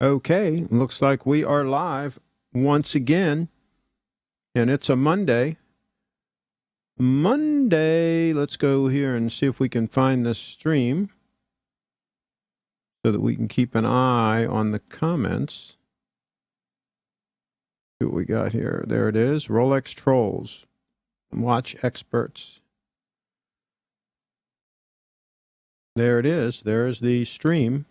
Okay, looks like we are live once again, and it's a Monday. Let's go here and see if we can find this stream so that we can keep an eye on the comments. See what we got here. There it is, Rolex Trolls, Watch Experts. There it is. There's the stream.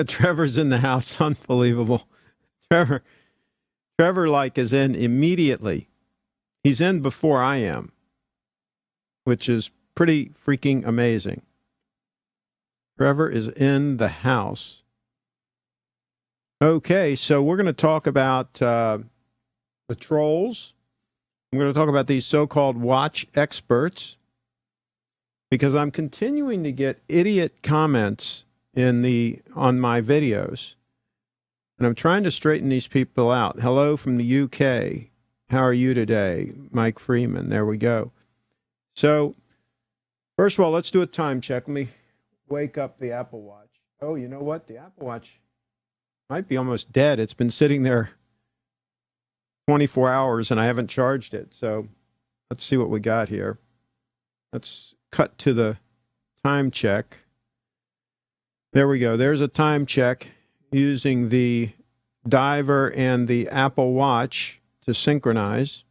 Trevor's in the house. Unbelievable. Trevor is in immediately. He's in before I am, which is pretty freaking amazing. Trevor is in the house. Okay, so we're going to talk about the trolls. I'm going to talk about these so-called watch experts because I'm continuing to get idiot comments on my videos, and I'm trying to straighten these people out. Hello from the UK. How are you today? Mike Freeman. There we go. So, first of all, let's do a time check. Let me wake up the Apple Watch. Oh, you know what? The Apple Watch might be almost dead. It's been sitting there 24 hours, and I haven't charged it. So, let's see what we got here. Let's cut to the time check. There we go. There's a time check using the diver and the Apple Watch to synchronize.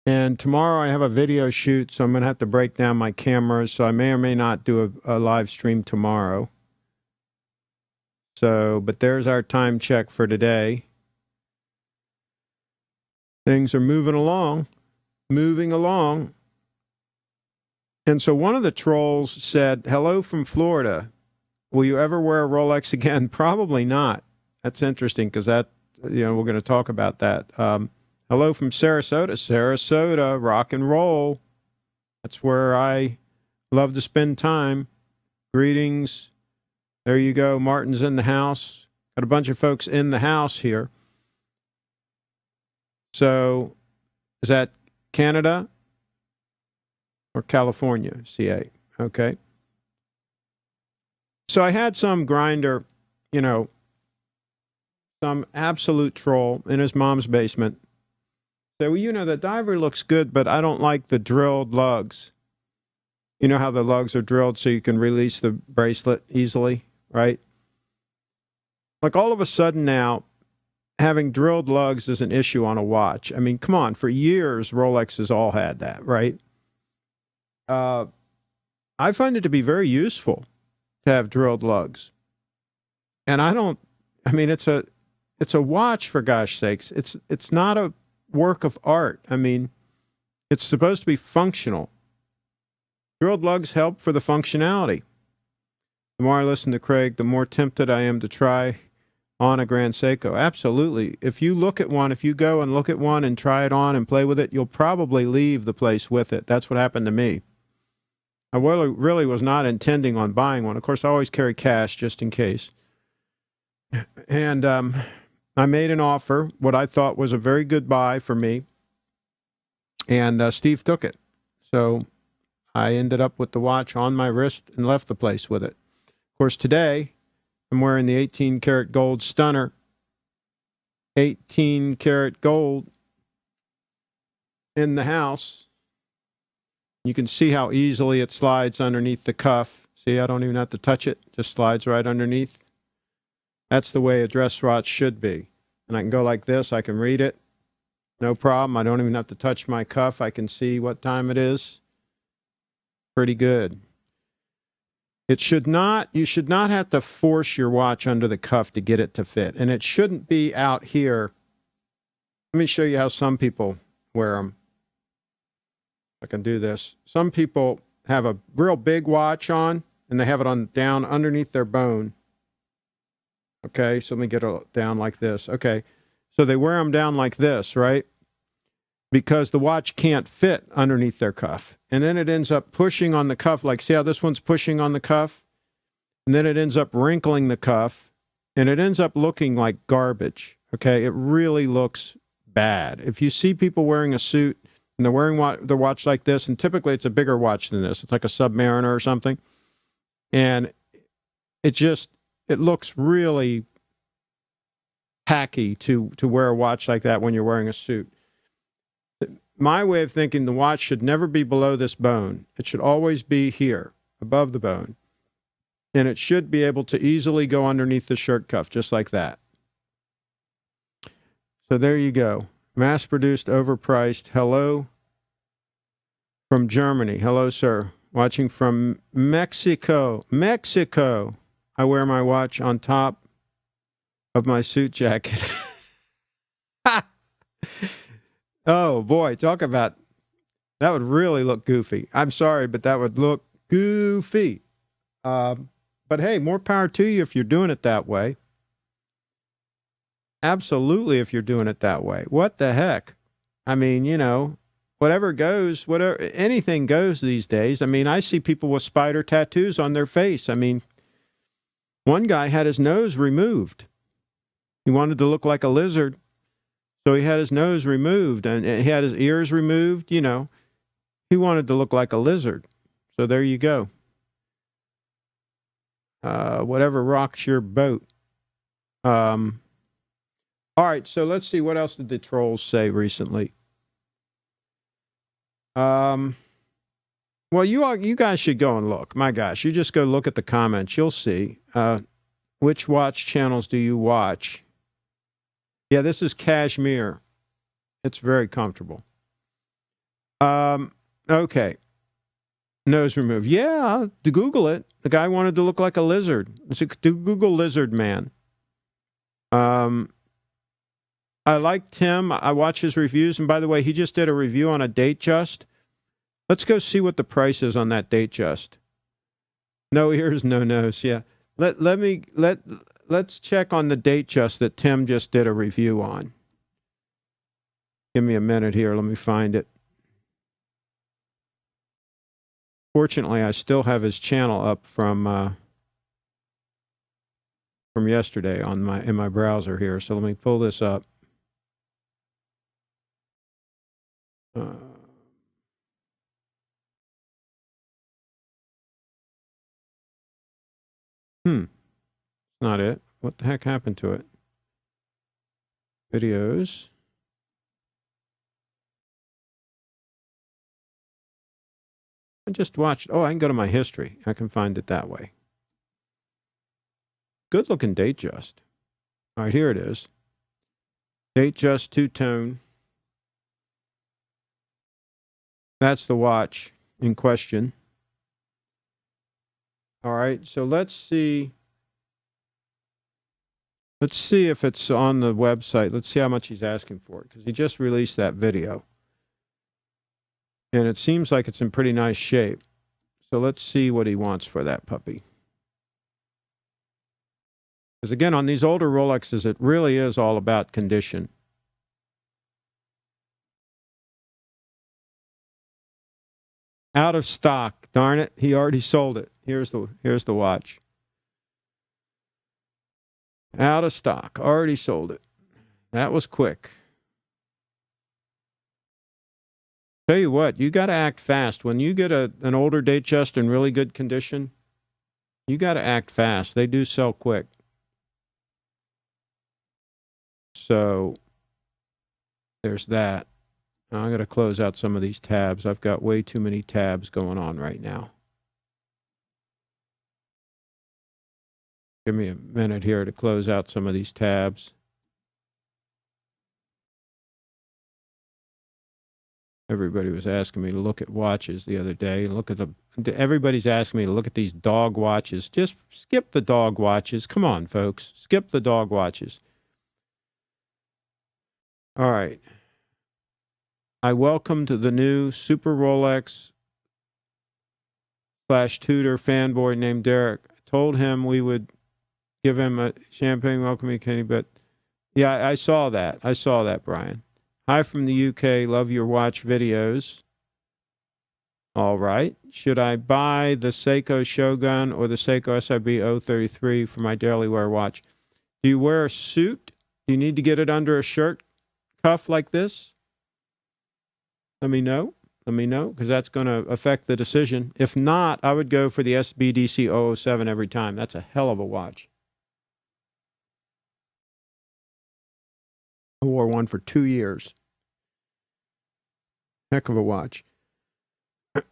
And tomorrow I have a video shoot, so I'm going to have to break down my cameras, so I may or may not do a live stream tomorrow. So, but there's our time check for today. Things are moving along. And so one of the trolls said, hello from Florida. Will you ever wear a Rolex again? Probably not. That's interesting because we're going to talk about that. Hello from Sarasota, rock and roll. That's where I love to spend time. Greetings. There you go. Martin's in the house. Got a bunch of folks in the house here. So, is that Canada or California? CA. Okay. So I had some grinder, some absolute troll in his mom's basement. So, the diver looks good, but I don't like the drilled lugs. You know how the lugs are drilled so you can release the bracelet easily, right? Like all of a sudden now, having drilled lugs is an issue on a watch. I mean, come on, for years, Rolex has all had that, right? I find it to be very useful to have drilled lugs. And it's a watch, for gosh sakes. It's not a work of art. I mean, it's supposed to be functional. Drilled lugs help for the functionality. The more I listen to Craig, the more tempted I am to try on a Grand Seiko. Absolutely. If you go and look at one and try it on and play with it, you'll probably leave the place with it. That's what happened to me. I really was not intending on buying one. Of course, I always carry cash just in case. And I made an offer, what I thought was a very good buy for me, and Steve took it. So I ended up with the watch on my wrist and left the place with it. Of course, today I'm wearing the 18-karat gold stunner. 18-karat gold in the house. You can see how easily it slides underneath the cuff. See, I don't even have to touch it. Just slides right underneath. That's the way a dress watch should be. And I can go like this. I can read it. No problem. I don't even have to touch my cuff. I can see what time it is. Pretty good. You should not have to force your watch under the cuff to get it to fit. And it shouldn't be out here. Let me show you how some people wear them. I can do this. Some people have a real big watch on, and they have it down underneath their bone. Okay, so let me get it down like this. Okay, so they wear them down like this, right? Because the watch can't fit underneath their cuff. And then it ends up pushing on the cuff. Like, see how this one's pushing on the cuff? And then it ends up wrinkling the cuff, and it ends up looking like garbage. Okay, it really looks bad. If you see people wearing a suit, and they're wearing their watch like this, and typically it's a bigger watch than this. It's like a Submariner or something. And it looks really tacky to wear a watch like that when you're wearing a suit. My way of thinking, the watch should never be below this bone. It should always be here, above the bone. And it should be able to easily go underneath the shirt cuff, just like that. So there you go. Mass-produced, overpriced. Hello from Germany. Hello, sir. Watching from Mexico. Mexico. I wear my watch on top of my suit jacket. Oh, boy. Talk about... That would really look goofy. I'm sorry, but that would look goofy. But hey, more power to you if you're doing it that way. Absolutely, if you're doing it that way. What the heck? I mean, you know, whatever goes, whatever, anything goes these days. I mean, I see people with spider tattoos on their face. I mean, one guy had his nose removed. He wanted to look like a lizard, so he had his nose removed, and he had his ears removed, you know. He wanted to look like a lizard. So there you go. Whatever rocks your boat. All right, so let's see. What else did the trolls say recently? Well, you guys should go and look. My gosh, you just go look at the comments. You'll see. Which watch channels do you watch? Yeah, this is cashmere. It's very comfortable. Okay. Nose removed. Yeah, to Google it. The guy wanted to look like a lizard. So Google lizard man. I like Tim. I watch his reviews. And by the way, he just did a review on a Datejust. Let's go see what the price is on that Datejust. No ears, no nose. Yeah. Let's check on the Datejust that Tim just did a review on. Give me a minute here. Let me find it. Fortunately, I still have his channel up from yesterday in my browser here. So let me pull this up. Not it. What the heck happened to it? Videos. I just watched. Oh, I can go to my history. I can find it that way. Good looking Datejust. All right, here it is. Datejust two-tone. That's the watch in question. All right, so let's see. Let's see if it's on the website. Let's see how much he's asking for it, because he just released that video. And it seems like it's in pretty nice shape. So let's see what he wants for that puppy. Because again, on these older Rolexes, it really is all about condition. Out of stock. Darn it, he already sold it. Here's the watch. Out of stock. Already sold it. That was quick. Tell you what, you got to act fast. When you get an older Datejust in really good condition, you got to act fast. They do sell quick. So there's that. Now I'm going to close out some of these tabs. I've got way too many tabs going on right now. Give me a minute here to close out some of these tabs. Everybody was asking me to look at watches the other day. Everybody's asking me to look at these dog watches. Just skip the dog watches. Come on, folks. Skip the dog watches. All right. I welcomed the new Super Rolex /Tudor fanboy named Derek. I told him we would give him a champagne welcoming, Kenny, but yeah, I saw that. I saw that, Brian. Hi from the UK. Love your watch videos. All right. Should I buy the Seiko Shogun or the Seiko SIB 033 for my daily wear watch? Do you wear a suit? Do you need to get it under a shirt cuff like this? Let me know. Let me know, because that's going to affect the decision. If not, I would go for the SBDC 007 every time. That's a hell of a watch. I wore one for 2 years. Heck of a watch.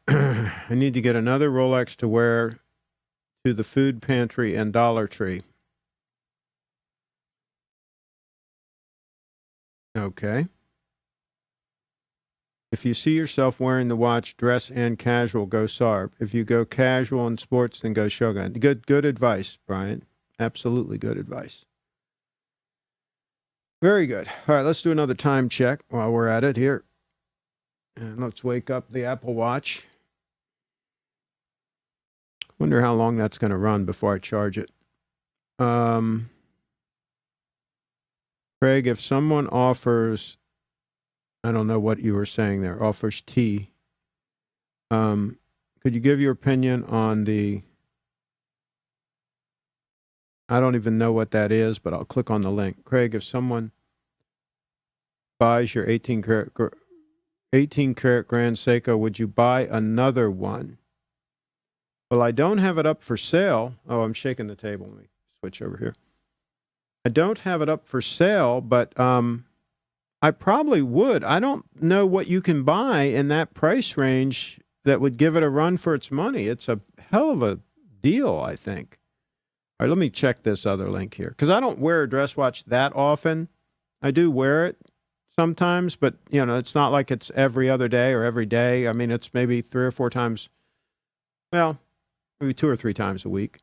I need to get another Rolex to wear to the food pantry and Dollar Tree. Okay. If you see yourself wearing the watch, dress and casual, go Sarb. If you go casual and sports, then go Shogun. Good advice, Brian. Absolutely good advice. Very good. All right, let's do another time check while we're at it here. And let's wake up the Apple Watch. Wonder how long that's going to run before I charge it. Craig, if someone offers, I don't know what you were saying there, offers tea, could you give your opinion on the, I don't even know what that is, but I'll click on the link. Craig, if someone buys your 18 karat Grand Seiko, would you buy another one? Well, I don't have it up for sale. Oh, I'm shaking the table. Let me switch over here. I don't have it up for sale, but I probably would. I don't know what you can buy in that price range that would give it a run for its money. It's a hell of a deal, I think. All right, let me check this other link here, because I don't wear a dress watch that often. I do wear it sometimes, but it's not like it's every other day or every day. I mean, it's maybe 3 or 4 times. Well, maybe 2 or 3 times a week.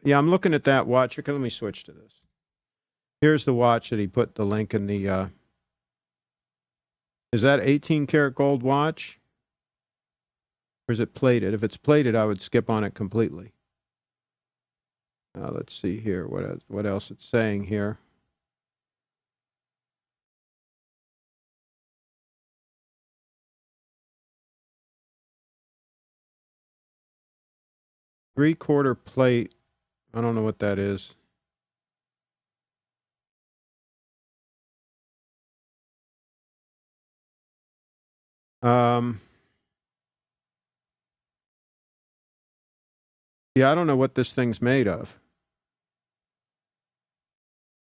Yeah, I'm looking at that watch. Okay, let me switch to this. Here's the watch that he put the link in the. Is that 18 karat gold watch? Or is it plated? If it's plated, I would skip on it completely. Let's see here. What else it's saying here? Three-quarter plate. I don't know what that is. Yeah, I don't know what this thing's made of.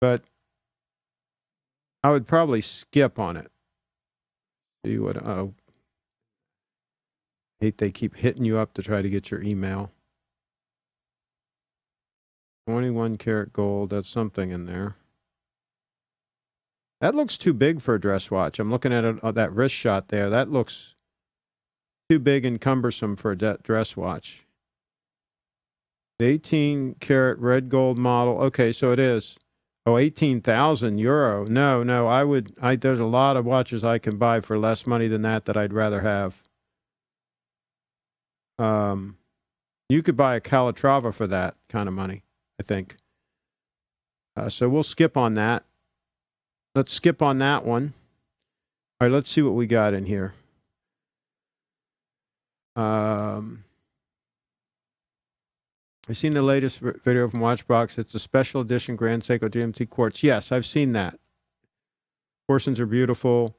But I would probably skip on it. See what, hate they keep hitting you up to try to get your email. 21 karat gold, that's something in there. That looks too big for a dress watch. I'm looking at it, that wrist shot there. That looks too big and cumbersome for a dress watch. The 18 karat red gold model. Okay, so it is. Oh, 18,000 euro. No, there's a lot of watches I can buy for less money than that I'd rather have. You could buy a Calatrava for that kind of money, I think. So we'll skip on that. Let's skip on that one. All right, let's see what we got in here. I've seen the latest video from Watchbox. It's a special edition Grand Seiko GMT quartz. Yes, I've seen that. Portions are beautiful.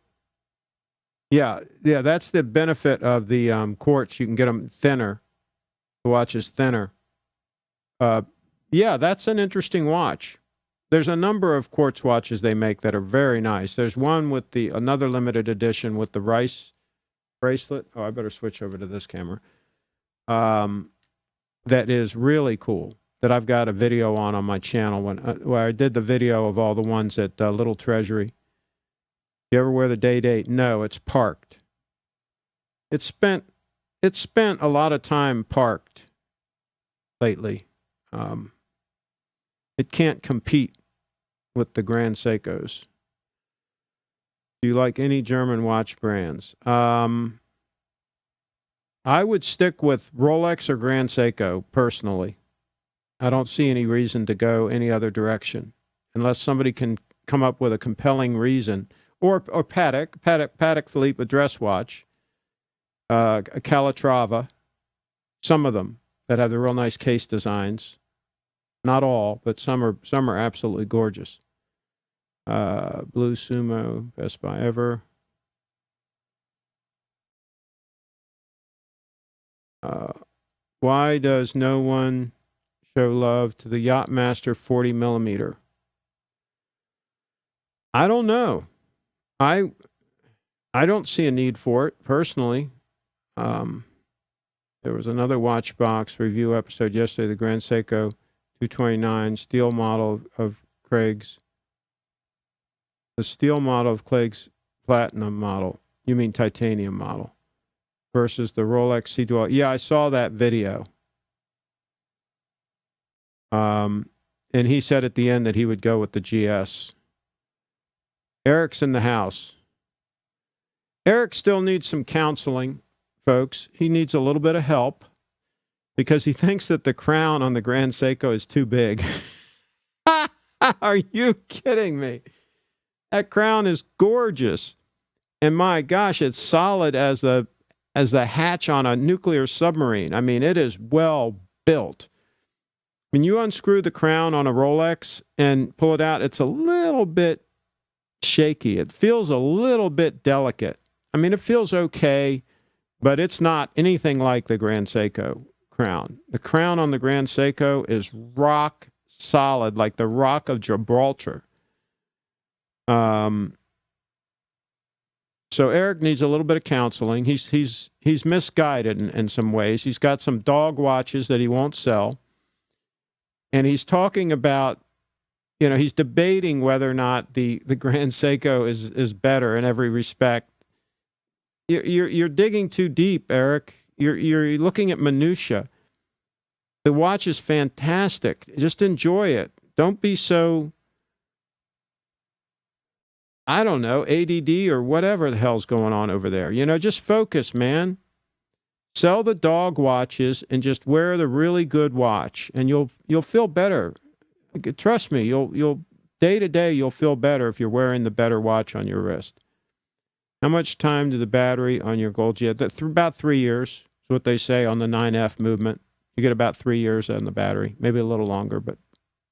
Yeah, that's the benefit of the quartz. You can get them thinner. The watch is thinner. Yeah, that's an interesting watch. There's a number of quartz watches they make that are very nice. There's one with another limited edition with the rice bracelet. Oh, I better switch over to this camera. That is really cool. That I've got a video on my channel where I did the video of all the ones at Little Treasury. You ever wear the day date? No, it's parked. It spent a lot of time parked lately. It can't compete with the Grand Seikos. Do you like any German watch brands? I would stick with Rolex or Grand Seiko, personally. I don't see any reason to go any other direction, unless somebody can come up with a compelling reason. Or Patek Philippe, a dress watch, a Calatrava, some of them that have the real nice case designs. Not all, but some are absolutely gorgeous. Blue Sumo, best buy ever. Why does no one show love to the Yachtmaster 40 millimeter? I don't know. I don't see a need for it personally. There was another Watchbox review episode yesterday, the Grand Seiko 229 steel model of Craig's. The steel model of Craig's platinum model. You mean titanium model versus the Rolex C12. Yeah, I saw that video. And he said at the end that he would go with the GS. Eric's in the house. Eric still needs some counseling, folks. He needs a little bit of help because he thinks that the crown on the Grand Seiko is too big. Are you kidding me? That crown is gorgeous. And my gosh, it's solid as the hatch on a nuclear submarine. I mean, it is well built. When you unscrew the crown on a Rolex and pull it out, it's a little bit shaky. It feels a little bit delicate. I mean, it feels okay, but it's not anything like the Grand Seiko crown. The crown on the Grand Seiko is rock solid, like the Rock of Gibraltar. So Eric needs a little bit of counseling. He's misguided in some ways. He's got some dog watches that he won't sell. And he's talking about, he's debating whether or not the Grand Seiko is better in every respect. You're digging too deep, Eric. You're looking at minutia. The watch is fantastic. Just enjoy it. Don't be so, I don't know, ADD or whatever the hell's going on over there. Just focus, man. Sell the dog watches and just wear the really good watch, and you'll feel better. Trust me, you'll day to day you'll feel better if you're wearing the better watch on your wrist. How much time do the battery on your Gold Jet? About 3 years is what they say on the 9F movement. You get about 3 years on the battery, maybe a little longer, but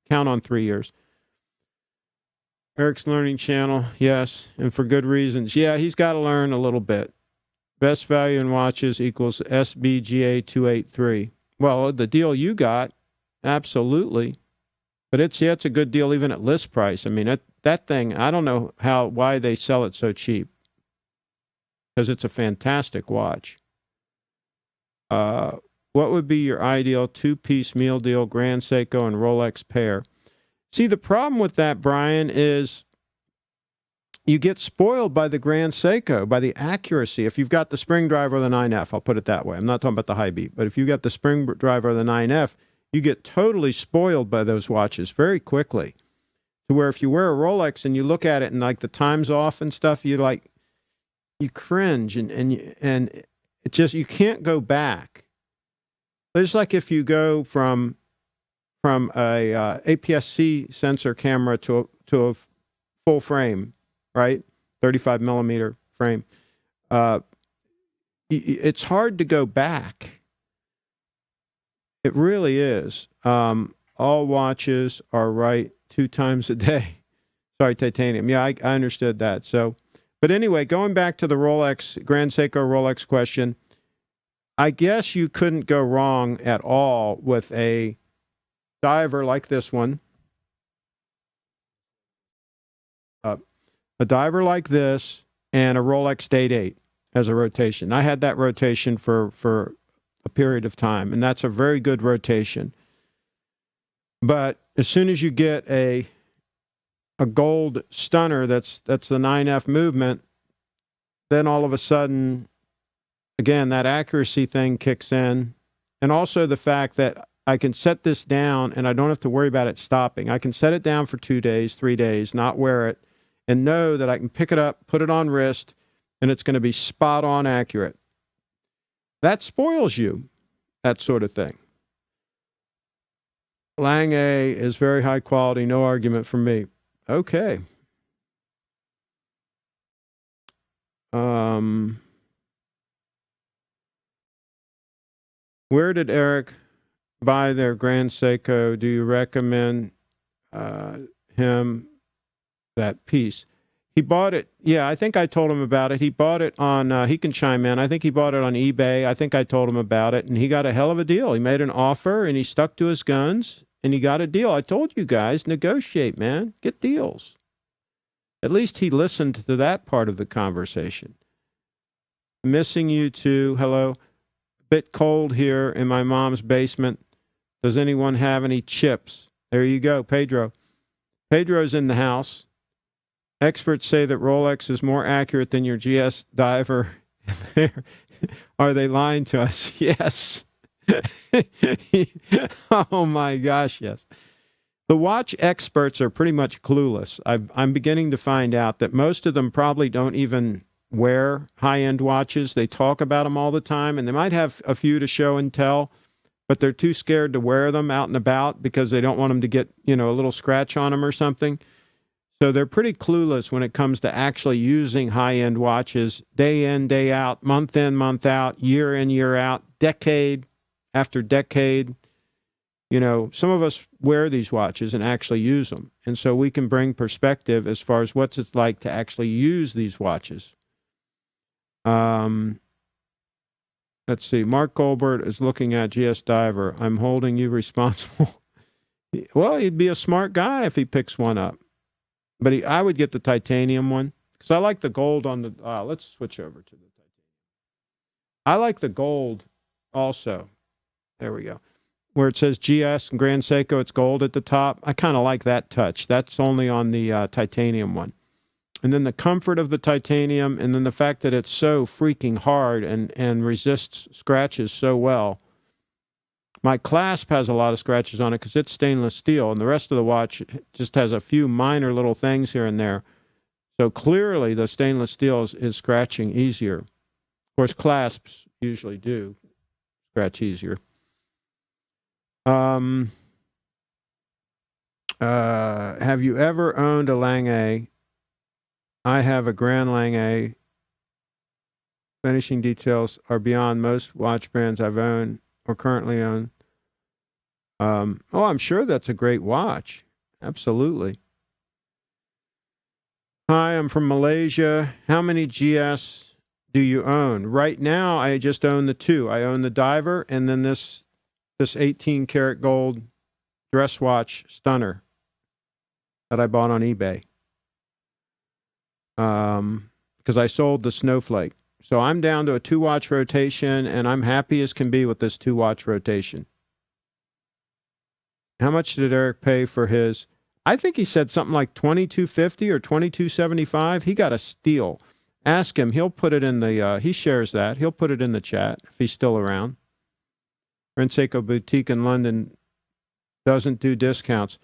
count on 3 years. Eric's Learning Channel, yes, and for good reasons. Yeah, he's got to learn a little bit. Best value in watches equals SBGA 283. Well, the deal you got, absolutely. But it's a good deal even at list price. I mean, that thing, I don't know why they sell it so cheap. Because it's a fantastic watch. What would be your ideal two-piece meal deal, Grand Seiko and Rolex pair? See, the problem with that, Brian, is you get spoiled by the Grand Seiko, by the accuracy. If you've got the spring driver or the 9F, I'll put it that way. I'm not talking about the high beat, but if you've got the spring driver or the 9F, you get totally spoiled by those watches very quickly. To where if you wear a Rolex and you look at it and like the time's off and stuff, you cringe and it just, you can't go back. It's like if you go from a APS-C sensor camera to a full frame, right? 35 millimeter frame. It's hard to go back. It really is. All watches are right 2 times a day. Sorry, titanium. Yeah, I understood that. So, but anyway, going back to the Rolex, Grand Seiko Rolex question, I guess you couldn't go wrong at all with a diver like this one. A diver like this and a Rolex Date 8 as a rotation. I had that rotation for a period of time, and that's a very good rotation. But as soon as you get a gold stunner that's the 9F movement, then all of a sudden, again, that accuracy thing kicks in. And also the fact that I can set this down and I don't have to worry about it stopping. I can set it down for 2 days, 3 days, not wear it, and know that I can pick it up, put it on wrist, and it's going to be spot on accurate. That spoils you, that sort of thing. Lange is very high quality, no argument from me. Okay. Where did Eric buy their Grand Seiko. Do you recommend him that piece? He bought it. Yeah, I think I told him about it. He bought it on, he can chime in. I think he bought it on eBay. I think I told him about it, and he got a hell of a deal. He made an offer, and he stuck to his guns, and he got a deal. I told you guys, negotiate, man. Get deals. At least he listened to that part of the conversation. Missing you too. Hello. Bit cold here in my mom's basement. Does anyone have any chips? There you go, Pedro. Pedro's in the house. Experts say that Rolex is more accurate than your GS diver. Are they lying to us? Yes. Oh my gosh, yes. The watch experts are pretty much clueless. I'm beginning to find out that most of them probably don't even wear high-end watches. They talk about them all the time, and they might have a few to show and tell, but they're too scared to wear them out and about because they don't want them to get, a little scratch on them or something. So they're pretty clueless when it comes to actually using high-end watches day in, day out, month in, month out, year in, year out, decade after decade. Some of us wear these watches and actually use them. And so we can bring perspective as far as what's it like to actually use these watches. Let's see. Mark Goldberg is looking at GS Diver. I'm holding you responsible. Well, he'd be a smart guy if he picks one up. But I would get the titanium one because I like the gold on the... let's switch over to the titanium. I like the gold also. There we go. Where it says GS and Grand Seiko, it's gold at the top. I kind of like that touch. That's only on the titanium one. And then the comfort of the titanium, and then the fact that it's so freaking hard and resists scratches so well. My clasp has a lot of scratches on it because it's stainless steel, and the rest of the watch just has a few minor little things here and there. So clearly the stainless steel is scratching easier. Of course, clasps usually do scratch easier. Have you ever owned a Lange? I have a Grand Lange. Finishing details are beyond most watch brands I've owned or currently own. I'm sure that's a great watch. Absolutely. Hi, I'm from Malaysia. How many GS do you own? Right now, I just own the two. I own the diver and then this 18 karat gold dress watch stunner that I bought on eBay. Because I sold the Snowflake. So I'm down to a 2-watch rotation, and I'm happy as can be with this 2-watch rotation. How much did Eric pay for his? I think he said something like $22.50 or $22.75. He got a steal. Ask him. He'll put it in the, he shares that. He'll put it in the chat if he's still around. Renseco Boutique in London doesn't do discounts.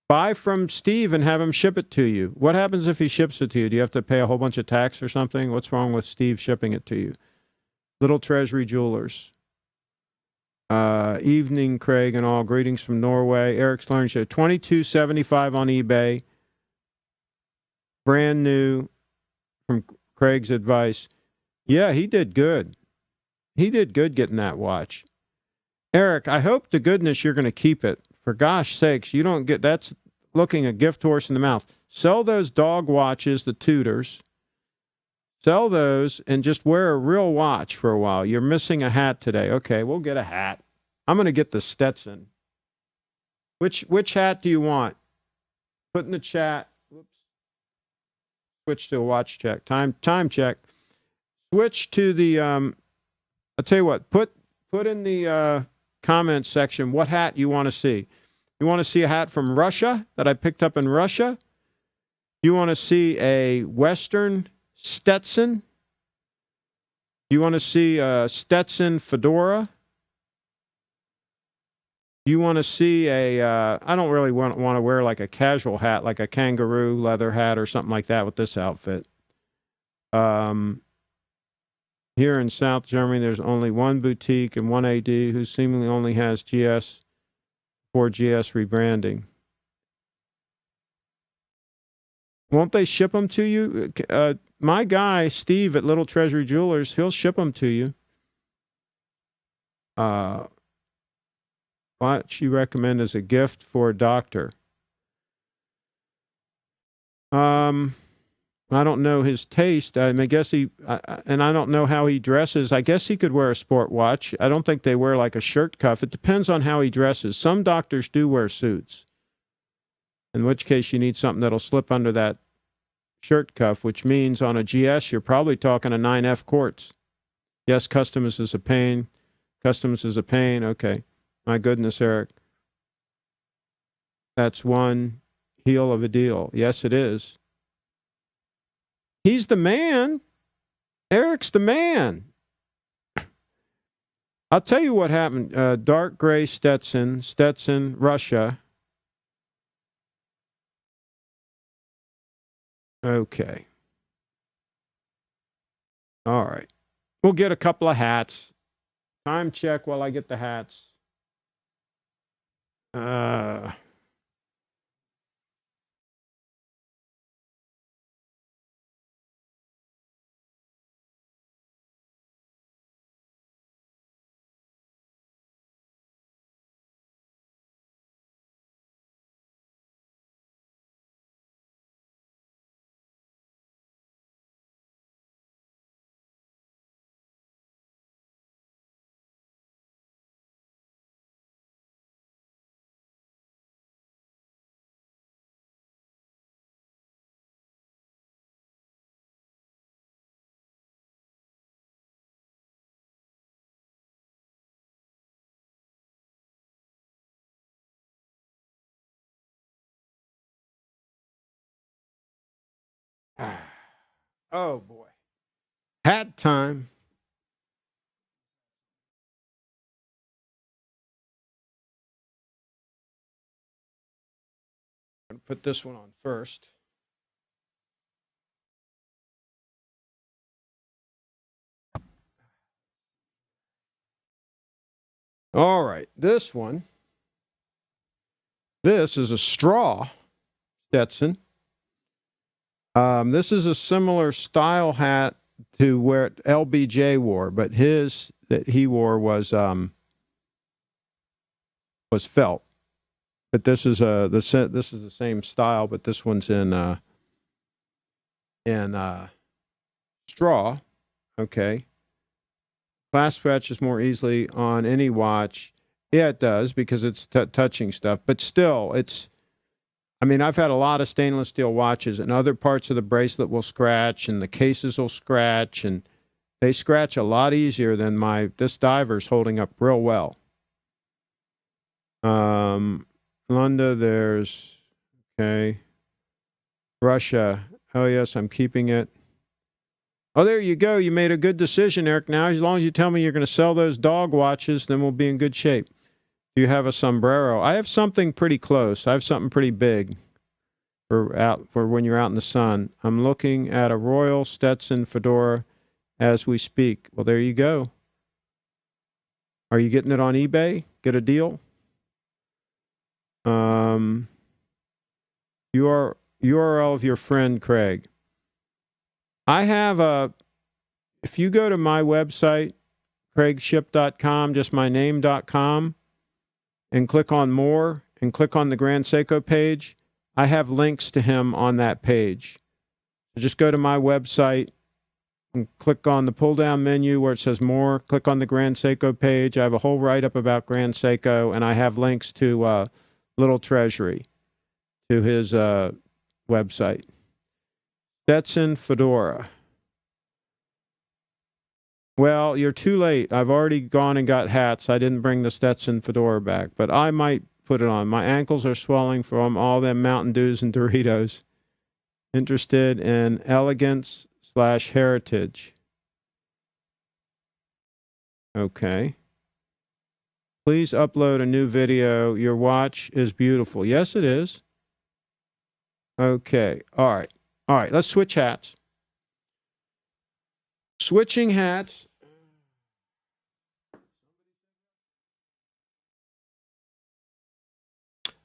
Buy from Steve and have him ship it to you. What happens if he ships it to you? Do you have to pay a whole bunch of tax or something? What's wrong with Steve shipping it to you? Little Treasury Jewelers. Evening, Craig and all. Greetings from Norway. Eric's Learning Show. $22.75 on eBay. Brand new from Craig's advice. Yeah, he did good. He did good getting that watch. Eric, I hope to goodness you're going to keep it. For gosh sakes, you don't get, that's looking a gift horse in the mouth. Sell those dog watches, the Tudors. Sell those and just wear a real watch for a while. You're missing a hat today. Okay, we'll get a hat. I'm going to get the Stetson. Which hat do you want? Put in the chat. Whoops. Switch to a watch check. Time check. Switch to the, I'll tell you what, put in the comments section what hat you want to see. You want to see a hat from Russia that I picked up in Russia? You want to see a Western Stetson? You want to see a Stetson fedora? You want to see a, I don't really want to wear like a casual hat, like a kangaroo leather hat or something like that with this outfit. Here in South Germany, there's only one boutique and one AD who seemingly only has GS for GS rebranding. Won't they ship them to you? My guy, Steve at Little Treasury Jewelers, he'll ship them to you. watch you recommend as a gift for a doctor? I don't know his taste. I mean, I guess and I don't know how he dresses. I guess he could wear a sport watch. I don't think they wear like a shirt cuff. It depends on how he dresses. Some doctors do wear suits, in which case you need something that'll slip under that shirt cuff, which means on a GS, you're probably talking a 9F quartz. Yes, customs is a pain. Customs is a pain. Okay. My goodness, Eric. That's one heel of a deal. Yes, it is. He's the man. Eric's the man. I'll tell you what happened. Dark gray Stetson, Russia. Okay. All right. We'll get a couple of hats. Time check while I get the hats. Oh, boy. Hat time. I'm going to put this one on first. All right. This one. This is a straw Stetson. This is a similar style hat to where LBJ wore, but his that he wore was felt. But this is this is the same style, but this one's in straw. Okay. Clasp scratches more easily on any watch. Yeah, it does because it's touching stuff. But still, I mean, I've had a lot of stainless steel watches, and other parts of the bracelet will scratch, and the cases will scratch, and they scratch a lot easier than this diver's holding up real well. Lunda, there's, okay. Russia. Oh, yes, I'm keeping it. Oh, there you go. You made a good decision, Eric. Now, as long as you tell me you're going to sell those dog watches, then we'll be in good shape. Do you have a sombrero? I have something pretty close. I have something pretty big for when you're out in the sun. I'm looking at a Royal Stetson fedora as we speak. Well, there you go. Are you getting it on eBay? Get a deal? URL of your friend Craig. I have if you go to my website, CraigShipp.com, just my name.com, and click on more and click on the Grand Seiko page, I have links to him on that page. So just go to my website and click on the pull-down menu where it says more, click on the Grand Seiko page. I have a whole write-up about Grand Seiko, and I have links to Little Treasury, to his website. Stetson Fedora. Well, you're too late. I've already gone and got hats. I didn't bring the Stetson Fedora back, but I might put it on. My ankles are swelling from all them Mountain Dews and Doritos. Interested in elegance/heritage. Okay. Please upload a new video. Your watch is beautiful. Yes, it is. Okay. All right. All right. Let's switch hats. Switching hats.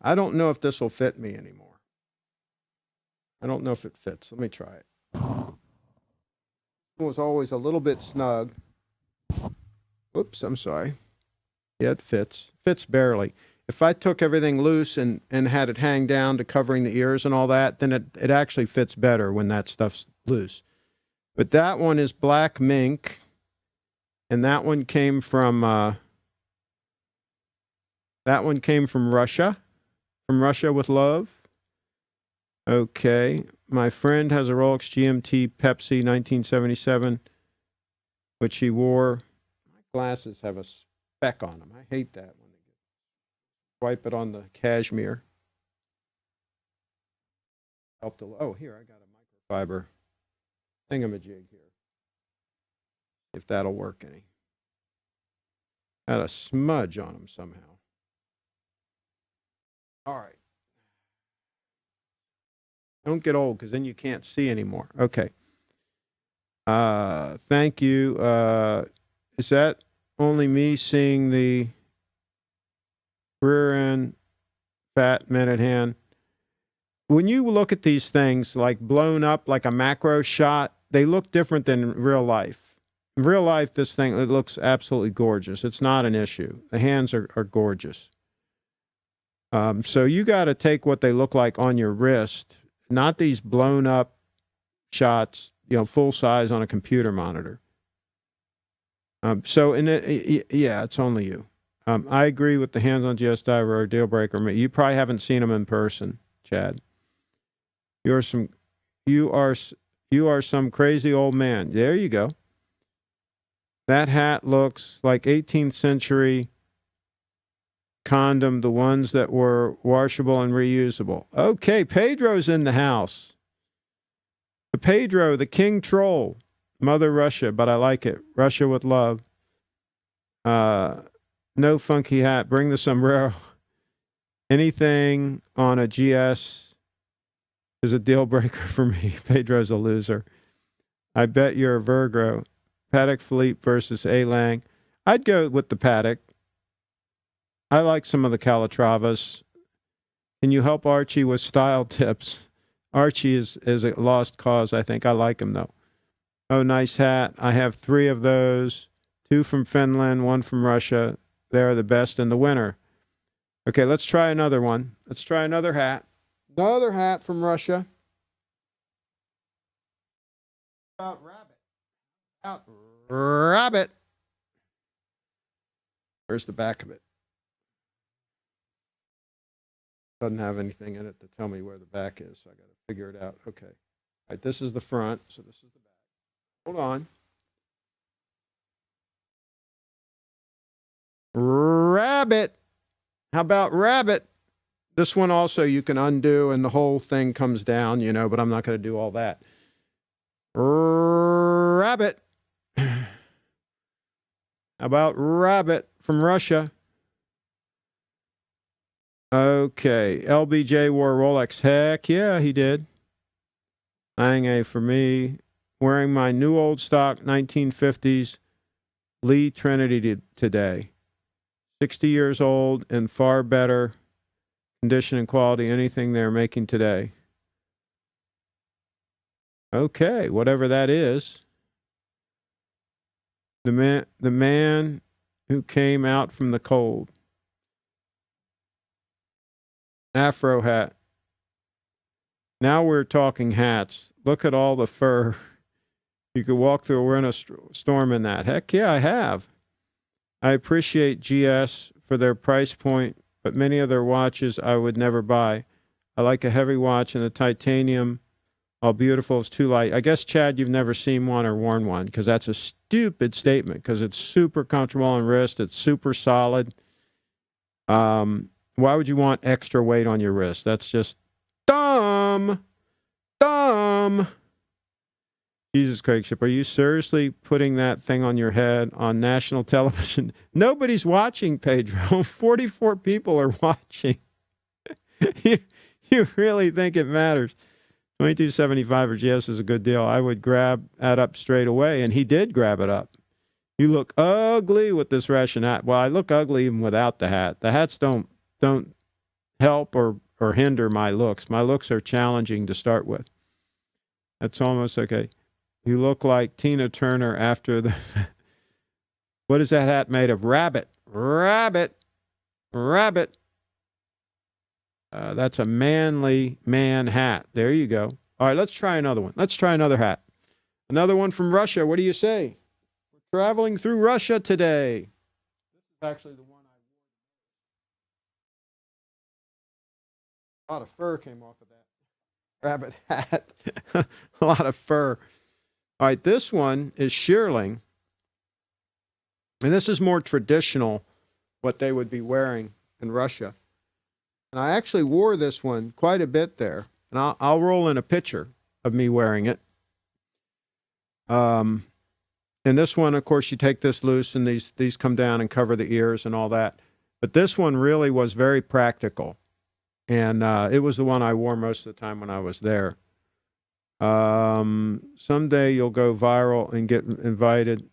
I don't know if this will fit me anymore. I don't know if it fits. Let me try it. It was always a little bit snug. Oops, I'm sorry. Yeah, it fits. Fits barely. If I took everything loose and had it hang down to covering the ears and all that, then it actually fits better when that stuff's loose. But that one is black mink, and that one came from Russia. From Russia with love. Okay. My friend has a Rolex GMT Pepsi 1977, which he wore. My glasses have a speck on them. I hate that when they wipe it on the cashmere. Oh, here, I got a microfiber thingamajig here. If that'll work any. Got a smudge on them somehow. All right. Don't get old because then you can't see anymore. Okay. Thank you. Is that only me seeing the rear end fat minute hand? When you look at these things like blown up like a macro shot, they look different than real life. In real life, this thing, it looks absolutely gorgeous. It's not an issue. The hands are gorgeous. So you got to take what they look like on your wrist, not these blown up shots, full size on a computer monitor. Yeah, it's only you. I agree with the hands on GS Diver are a deal breaker. You probably haven't seen them in person, Chad. You are some crazy old man. There you go. That hat looks like 18th century condom, the ones that were washable and reusable. Okay, Pedro's in the house. Pedro, the king troll. Mother Russia, but I like it. Russia with love. No funky hat. Bring the sombrero. Anything on a GS is a deal breaker for me. Pedro's a loser. I bet you're a Virgo. Patek Philippe versus A-Lang. I'd go with the Patek. I like some of the Calatravas. Can you help Archie with style tips? Archie is a lost cause, I think. I like him, though. Oh, nice hat. I have 3 of those. 2 from Finland, 1 from Russia. They're the best in the winter. Okay, let's try another one. Let's try another hat. Another hat from Russia. About rabbit. Where's the back of it? Doesn't have anything in it to tell me where the back is, so I got to figure it out. Okay. All right, this is the front, so this is the back. Hold on. Rabbit. How about rabbit? This one also you can undo and the whole thing comes down, but I'm not going to do all that. Rabbit. How about rabbit from Russia? Okay. LBJ wore Rolex. Heck yeah, he did. Lange for me. Wearing my new old stock 1950s Lee Trinity today. 60 years old and far better condition and quality anything they're making today. Okay, whatever that is. The man who came out from the cold. Afro hat. Now we're talking hats. Look at all the fur. You could walk through a winter storm in that. Heck yeah, I have. I appreciate GS for their price point, but many of their watches I would never buy. I like a heavy watch, and the titanium, all beautiful, is too light. I guess, Chad, you've never seen one or worn one, because that's a stupid statement, because it's super comfortable on wrist. It's super solid. Why would you want extra weight on your wrist? That's just dumb. Dumb. Jesus, CraigShip, are you seriously putting that thing on your head on national television? Nobody's watching, Pedro. 44 people are watching. you really think it matters? $22.75 for GS is a good deal. I would grab that up straight away, and he did grab it up. You look ugly with this Russian hat. Well, I look ugly even without the hat. The hats don't help or hinder my looks. My looks are challenging to start with. That's almost okay. You look like Tina Turner after the... What is that hat made of? Rabbit. Rabbit. Rabbit. That's a manly man hat. There you go. All right, let's try another one. Let's try another hat. Another one from Russia. What do you say? We're traveling through Russia today. This is actually the one a lot of fur came off of that rabbit hat. A lot of fur. All right, this one is shearling. And this is more traditional, what they would be wearing in Russia. And I actually wore this one quite a bit there. And I'll roll in a picture of me wearing it. And this one, of course, you take this loose and these come down and cover the ears and all that. But this one really was very practical. And it was the one I wore most of the time when I was there. Someday you'll go viral and get invited.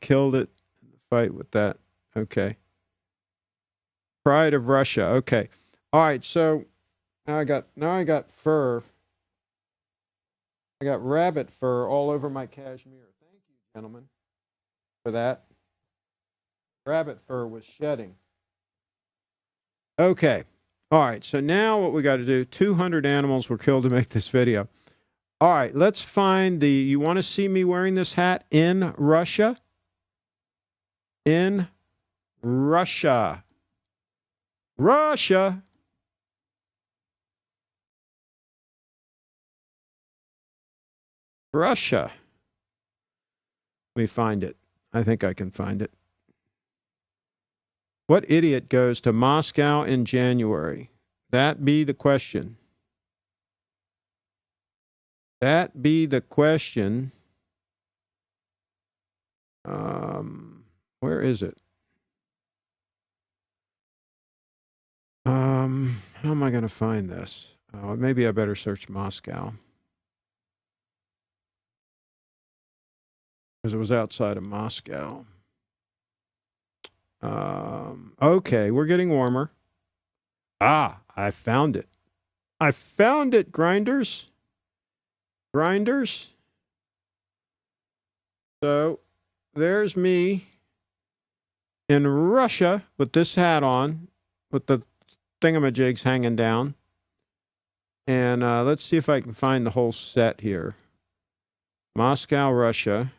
Killed it in the fight with that. Okay. Pride of Russia. Okay. All right. So now I got fur. I got rabbit fur all over my cashmere. Thank you, gentlemen, for that. Rabbit fur was shedding. Okay. All right. So now what we got to do, 200 animals were killed to make this video. All right. Let's find you want to see me wearing this hat in Russia? In Russia. Russia. Russia. Let me find it. I think I can find it. What idiot goes to Moscow in January? That be the question. That be the question. Where is it? How am I going to find this? Maybe I better search Moscow. Because it was outside of Moscow. Okay, we're getting warmer. I found it. I found it, grinders. Grinders. So there's me in Russia with this hat on, with the thingamajigs hanging down. And let's see if I can find the whole set here. Moscow, Russia.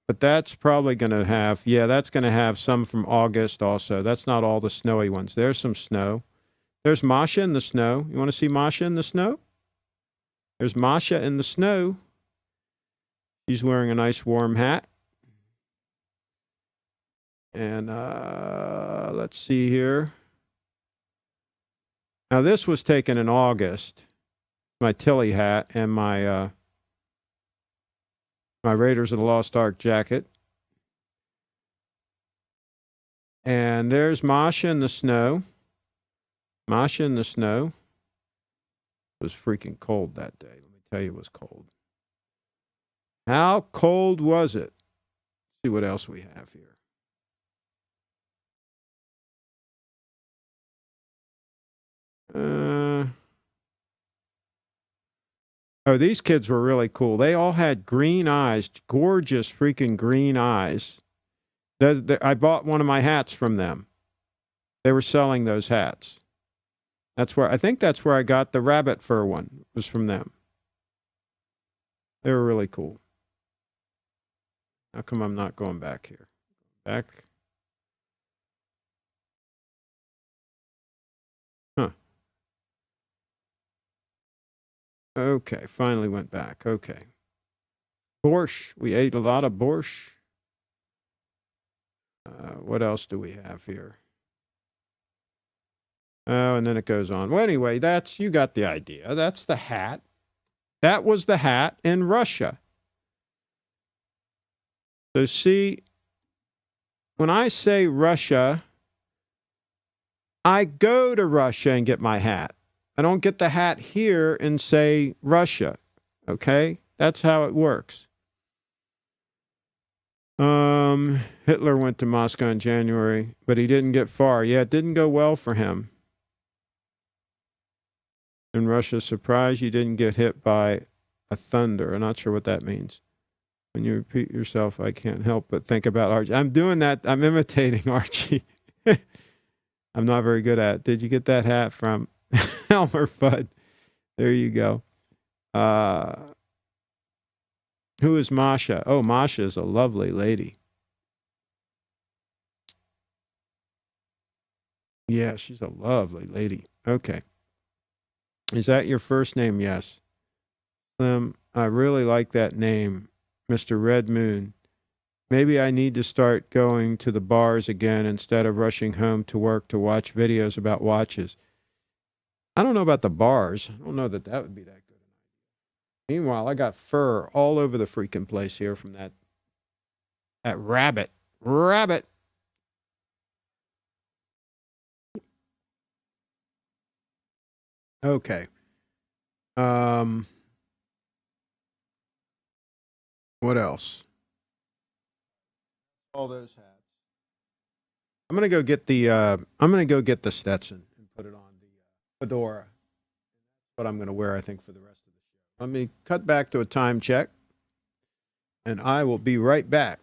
But that's probably going to have, that's going to have some from August also. That's not all the snowy ones. There's some snow. There's Masha in the snow. You want to see Masha in the snow? There's Masha in the snow. She's wearing a nice warm hat. And let's see here. Now this was taken in August. My Tilly hat and my Raiders of the Lost Ark jacket. And there's Masha in the snow. Masha in the snow. It was freaking cold that day. Let me tell you, it was cold. How cold was it? Let's see what else we have here. Oh, these kids were really cool. They all had green eyes, gorgeous freaking green eyes. I bought one of my hats from them. They were selling those hats. I think that's where I got the rabbit fur one, was from them. They were really cool. How come I'm not going back here? Back. Huh. Okay, finally went back. Okay. Borscht. We ate a lot of borscht. What else do we have here? Oh, and then it goes on. Well, anyway, you got the idea. That's the hat. That was the hat in Russia. So see, when I say Russia, I go to Russia and get my hat. I don't get the hat here and say Russia. Okay? That's how it works. Hitler went to Moscow in January, but he didn't get far. Yeah, it didn't go well for him. In Russia, surprise, you didn't get hit by a thunder. I'm not sure what that means. When you repeat yourself, I can't help but think about Archie. I'm doing that. I'm imitating Archie. I'm not very good at it. Did you get that hat from Elmer Fudd? There you go. Who is Masha? Oh, Masha is a lovely lady. Yeah, she's a lovely lady. Okay. Is that your first name? Yes. Slim, I really like that name, Mr. Red Moon. Maybe I need to start going to the bars again instead of rushing home to work to watch videos about watches. I don't know about the bars. I don't know that that would be that good. Meanwhile, I got fur all over the freaking place here from that rabbit. Rabbit. Okay. What else? All those hats. I'm gonna go get the Stetson and put it on the fedora. What I'm gonna wear, I think, for the rest of the show. Let me cut back to a time check, and I will be right back.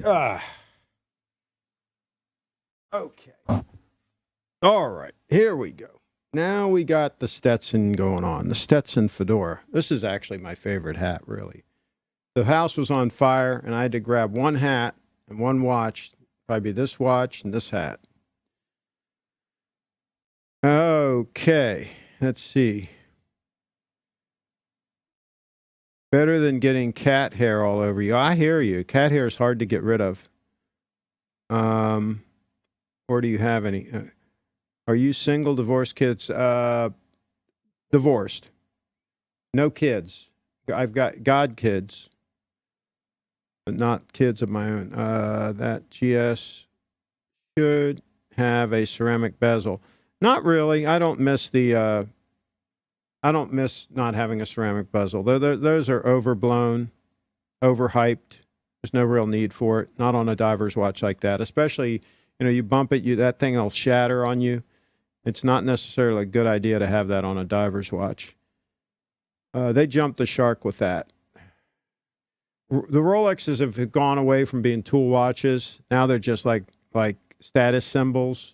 Ah, okay. All right, here we go. Now we got the Stetson going on, the Stetson fedora. This is actually my favorite hat, really. The house was on fire, and I had to grab one hat and one watch, probably this watch and this hat. Okay, let's see. Better than getting cat hair all over you. I hear you. Cat hair is hard to get rid of. Or do you have any? Are you single, divorced, kids? Divorced. No kids. I've got god kids, but not kids of my own. That GS should have a ceramic bezel. Not really. I don't miss not having a ceramic bezel. Those are overblown, overhyped. There's no real need for it. Not on a diver's watch like that. Especially, you bump it, that thing will shatter on you. It's not necessarily a good idea to have that on a diver's watch. They jumped the shark with that. The Rolexes have gone away from being tool watches. Now they're just like status symbols.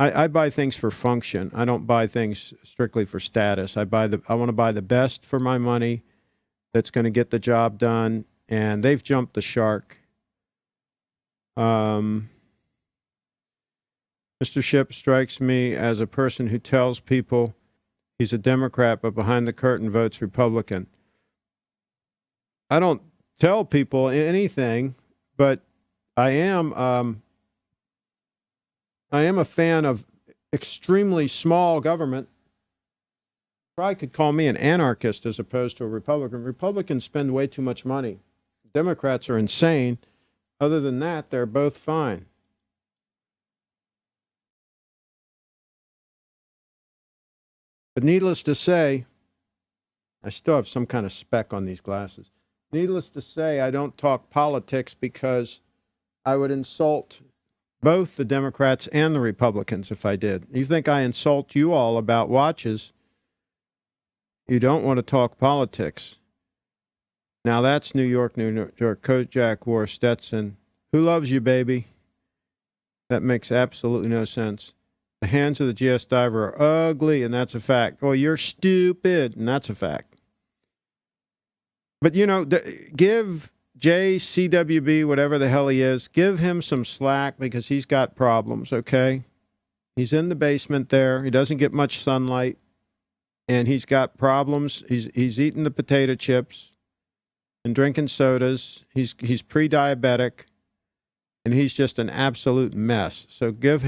I buy things for function. I don't buy things strictly for status. I want to buy the best for my money that's going to get the job done, and they've jumped the shark. Mr. Shipp strikes me as a person who tells people he's a Democrat, but behind the curtain votes Republican. I don't tell people anything, but I am a fan of extremely small government. Probably could call me an anarchist as opposed to a Republican. Republicans spend way too much money. Democrats are insane. Other than that, they're both fine. But needless to say, I still have some kind of speck on these glasses. Needless to say, I don't talk politics because I would insult both the Democrats and the Republicans if I did. You think I insult you all about watches? You don't want to talk politics. Now that's New York, New York. Kojak wore Stetson. Who loves you, baby? That makes absolutely no sense. The hands of the GS diver are ugly, and that's a fact. Oh, you're stupid, and that's a fact. But, you know, give JCWB, whatever the hell he is, give him some slack because he's got problems, okay? He's in the basement there. He doesn't get much sunlight, and he's got problems. He's eating the potato chips and drinking sodas. He's pre-diabetic, and he's just an absolute mess. So cut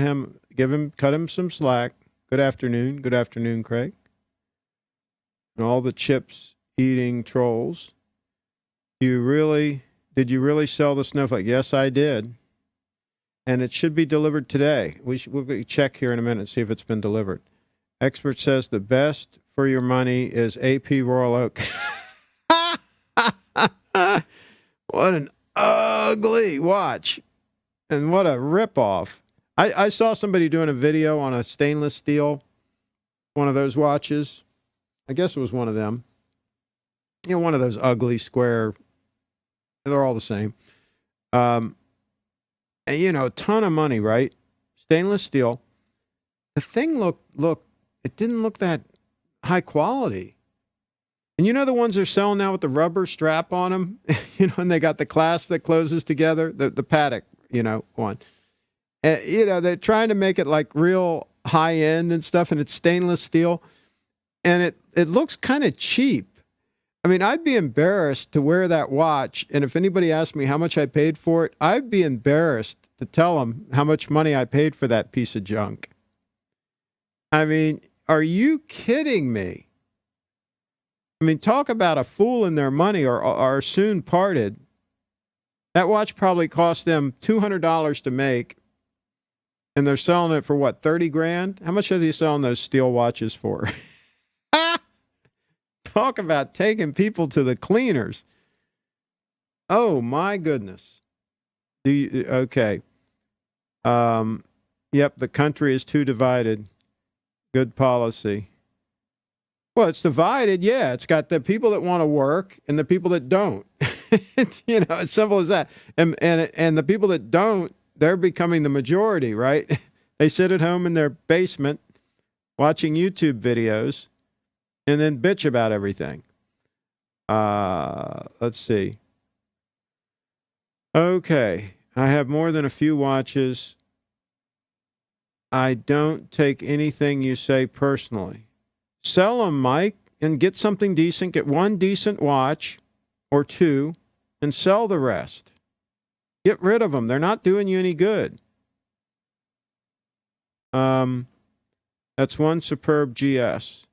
him some slack. Good afternoon, Craig. And all the chips eating trolls. Did you really sell the snowflake? Yes, I did. And it should be delivered today. We'll check here in a minute and see if it's been delivered. Expert says the best for your money is AP Royal Oak. What an ugly watch. And what a ripoff. I saw somebody doing a video on a stainless steel, one of those watches. I guess it was one of them. You know, one of those ugly square. They're all the same. And, you know, a ton of money, right? Stainless steel. The thing it didn't look that high quality. And you know the ones they're selling now with the rubber strap on them? You know, and they got the clasp that closes together, the Patek, you know, one. You know, they're trying to make it like real high end and stuff, and it's stainless steel. And it looks kind of cheap. I mean, I'd be embarrassed to wear that watch, and if anybody asked me how much I paid for it, I'd be embarrassed to tell them how much money I paid for that piece of junk. I mean, are you kidding me? I mean, talk about a fool in their money or soon parted. That watch probably cost them $200 to make, and they're selling it for what, 30 grand? How much are they selling those steel watches for? Talk about taking people to the cleaners. Oh, my goodness. Okay. Yep, the country is too divided. Good policy. Well, it's divided, yeah. It's got the people that want to work and the people that don't. You know, as simple as that. And the people that don't, they're becoming the majority, right? They sit at home in their basement watching YouTube videos and then bitch about everything. Let's see. Okay. I have more than a few watches. I don't take anything you say personally. Sell them, Mike, and get something decent. Get one decent watch or two and sell the rest. Get rid of them. They're not doing you any good. That's one superb GS.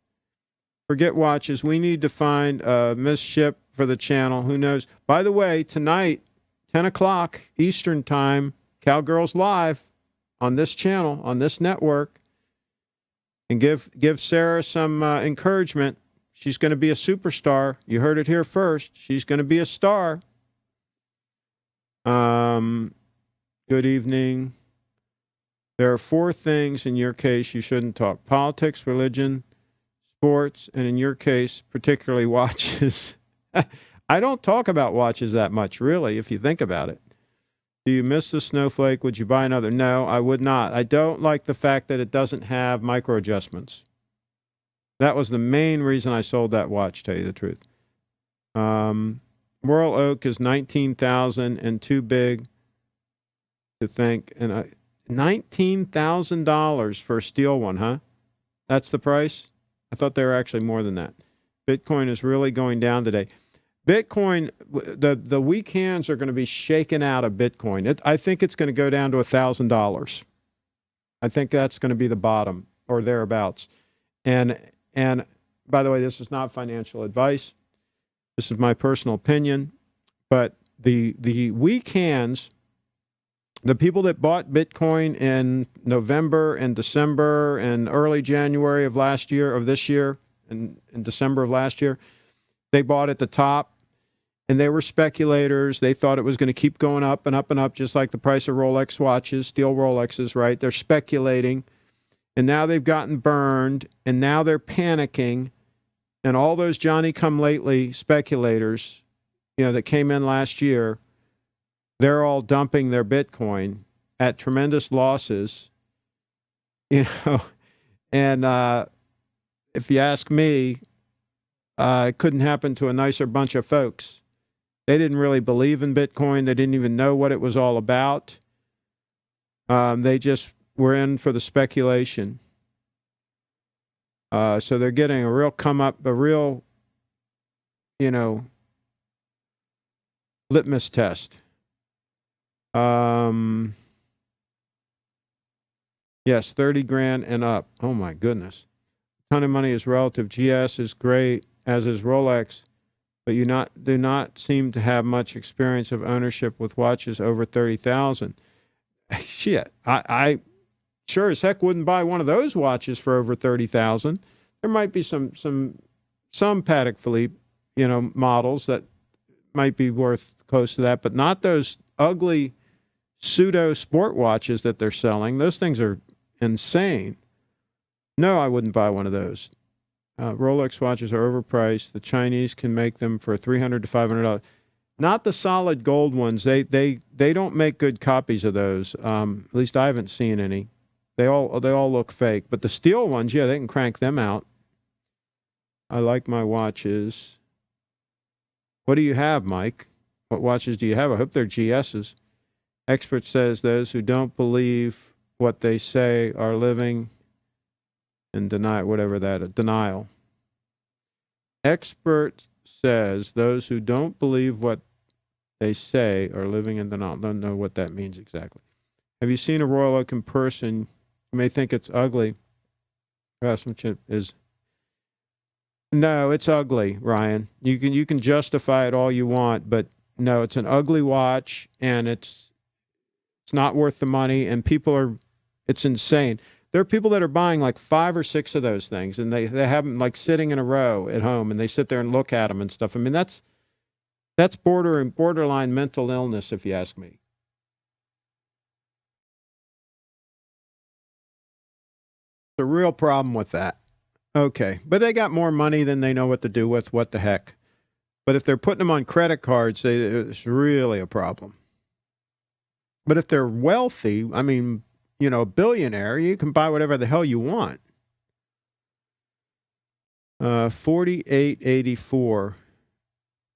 Forget watches. We need to find a missed ship for the channel. Who knows? By the way, tonight, 10 o'clock Eastern Time, Cowgirls Live on this channel, on this network. And give Sarah some encouragement. She's going to be a superstar. You heard it here first. She's going to be a star. Good evening. There are 4 things in your case you shouldn't talk. Politics, religion, sports, and in your case, particularly watches. I don't talk about watches that much, really, if you think about it. Do you miss the snowflake? Would you buy another? No, I would not. I don't like the fact that it doesn't have micro adjustments. That was the main reason I sold that watch, tell you the truth. Royal Oak is $19,000 and too big to think. And $19,000 for a steel one, huh? That's the price? I thought they were actually more than that. Bitcoin is really going down today. Bitcoin, the weak hands are going to be shaken out of Bitcoin. I think it's going to go down to $1,000. I think that's going to be the bottom or thereabouts. And by the way, this is not financial advice. This is my personal opinion. But the weak hands, the people that bought Bitcoin in November and December and early January of this year, and in December of last year, they bought at the top. and they were speculators. They thought it was going to keep going up and up and up, just like the price of Rolex watches, steel Rolexes, right? They're speculating, and now they've gotten burned, and now they're panicking, and all those Johnny-come-lately speculators, that came in last year, they're all dumping their Bitcoin at tremendous losses, and if you ask me, it couldn't happen to a nicer bunch of folks. They didn't really believe in Bitcoin. They didn't even know what it was all about. They just were in for the speculation. So they're getting a real a real, litmus test. Yes, 30 grand and up. Oh my goodness. A ton of money is relative. GS is great, as is Rolex, but you do not seem to have much experience of ownership with watches over 30,000. Shit, I sure as heck wouldn't buy one of those watches for over 30,000. There might be some Patek Philippe, models that might be worth close to that, but not those ugly pseudo sport watches that they're selling. Those things are insane. No, I wouldn't buy one of those. Rolex watches are overpriced. The Chinese can make them for $300 to $500. Not the solid gold ones. They don't make good copies of those. At least I haven't seen any. They all look fake. But the steel ones, yeah, they can crank them out. I like my watches. What do you have, Mike? What watches do you have? I hope they're GSs. Expert says those who don't believe what they say are living in denial. Expert says those who don't believe what they say are living in denial. Don't know what that means exactly. Have you seen a Royal Oak in person? You may think it's ugly. Craftsmanship is... No, it's ugly, Ryan. You can justify it all you want, but no, it's an ugly watch, and it's not worth the money, and it's insane. There are people that are buying like 5 or 6 of those things, and they have them like sitting in a row at home, and they sit there and look at them and stuff. I mean, that's borderline mental illness, if you ask me. It's a real problem with that. Okay, but they got more money than they know what to do with. What the heck? But if they're putting them on credit cards, it's really a problem. But if they're wealthy, I mean, a billionaire, you can buy whatever the hell you want. 48.84.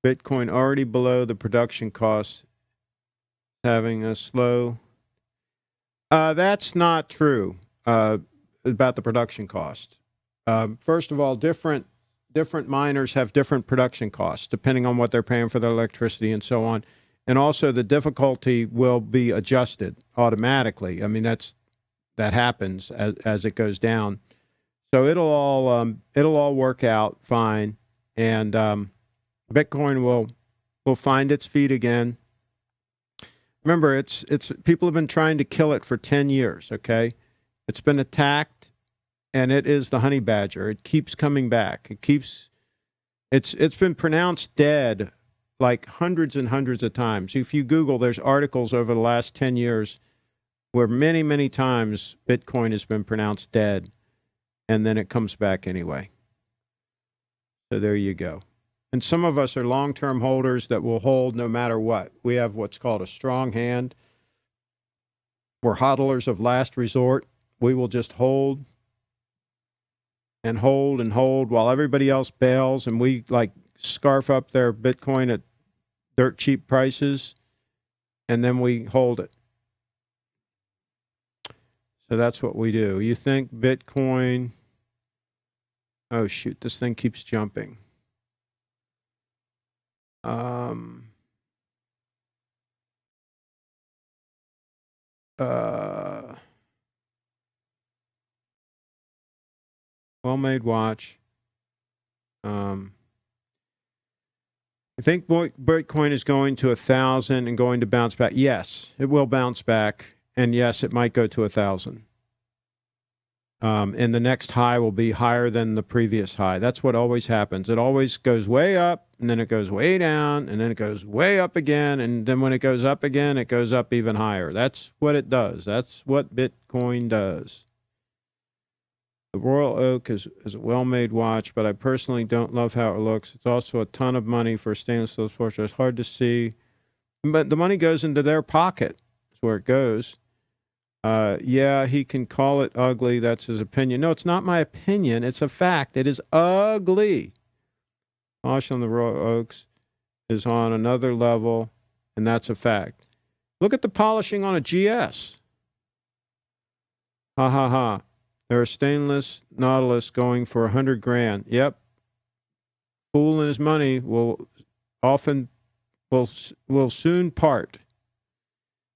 Bitcoin already below the production costs, having a slow. That's not true about the production cost. First of all, different miners have different production costs depending on what they're paying for their electricity and so on. And also the difficulty will be adjusted automatically. I mean, that happens as it goes down. So it'll all work out fine, and Bitcoin will find its feet again. Remember, it's people have been trying to kill it for 10 years. Okay, it's been attacked, and it is the honey badger. It keeps coming back. It's been pronounced dead like hundreds and hundreds of times. If you Google, there's articles over the last 10 years where many, many times Bitcoin has been pronounced dead, and then it comes back anyway. So there you go. And some of us are long-term holders that will hold no matter what. We have what's called a strong hand. We're hodlers of last resort. We will just hold and hold and hold while everybody else bails, and we like scarf up their Bitcoin at dirt cheap prices, and then we hold it. So that's what we do. You think Bitcoin... Oh, shoot, this thing keeps jumping. Well-made watch. I think Bitcoin is going to 1,000 and going to bounce back. Yes, it will bounce back, and yes, it might go to 1,000. and the next high will be higher than the previous high. That's what always happens. It always goes way up, and then it goes way down, and then it goes way up again, and then when it goes up again, it goes up even higher. That's what it does. That's what Bitcoin does. The Royal Oak is a well-made watch, but I personally don't love how it looks. It's also a ton of money for a stainless steel sports watch. It's hard to see, but the money goes into their pocket. That's where it goes. Yeah, he can call it ugly. That's his opinion. No, it's not my opinion. It's a fact. It is ugly. Polish on the Royal Oaks is on another level, and that's a fact. Look at the polishing on a GS. Ha ha ha. There's a stainless Nautilus going for $100,000. Yep. Fool and his money will soon part.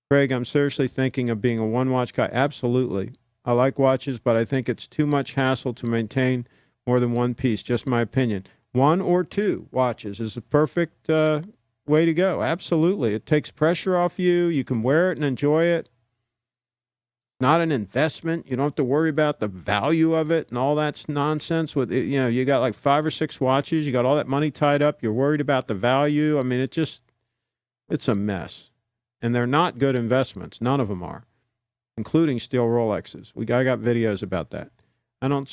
Craig, I'm seriously thinking of being a one-watch guy. Absolutely. I like watches, but I think it's too much hassle to maintain more than one piece. Just my opinion. One or two watches is the perfect way to go. Absolutely. It takes pressure off you. You can wear it and enjoy it. Not an investment. You don't have to worry about the value of it and all that's nonsense. With it, you got like 5 or 6 watches. You got all that money tied up. You're worried about the value. I mean, it's a mess. And they're not good investments. None of them are, including steel Rolexes. I got videos about that. I don't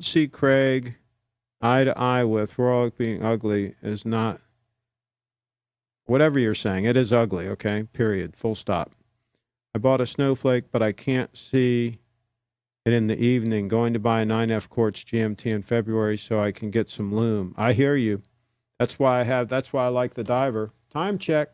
see Craig eye to eye with Rolex being ugly is not, whatever you're saying, it is ugly, okay? Period. Full stop. I bought a snowflake, but I can't see it in the evening. Going to buy a 9F quartz GMT in February so I can get some lume. I hear you. That's why I like the diver. Time check.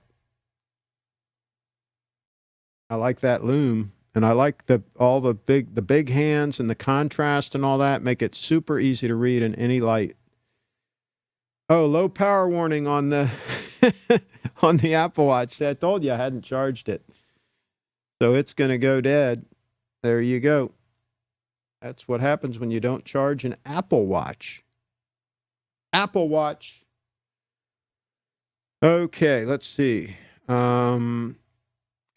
I like that lume, and I like all the big hands and the contrast and all that make it super easy to read in any light. Oh, low power warning on the on the Apple Watch. I told you I hadn't charged it, so it's going to go dead. There you go. That's what happens when you don't charge an Apple Watch. Apple Watch. Okay, let's see.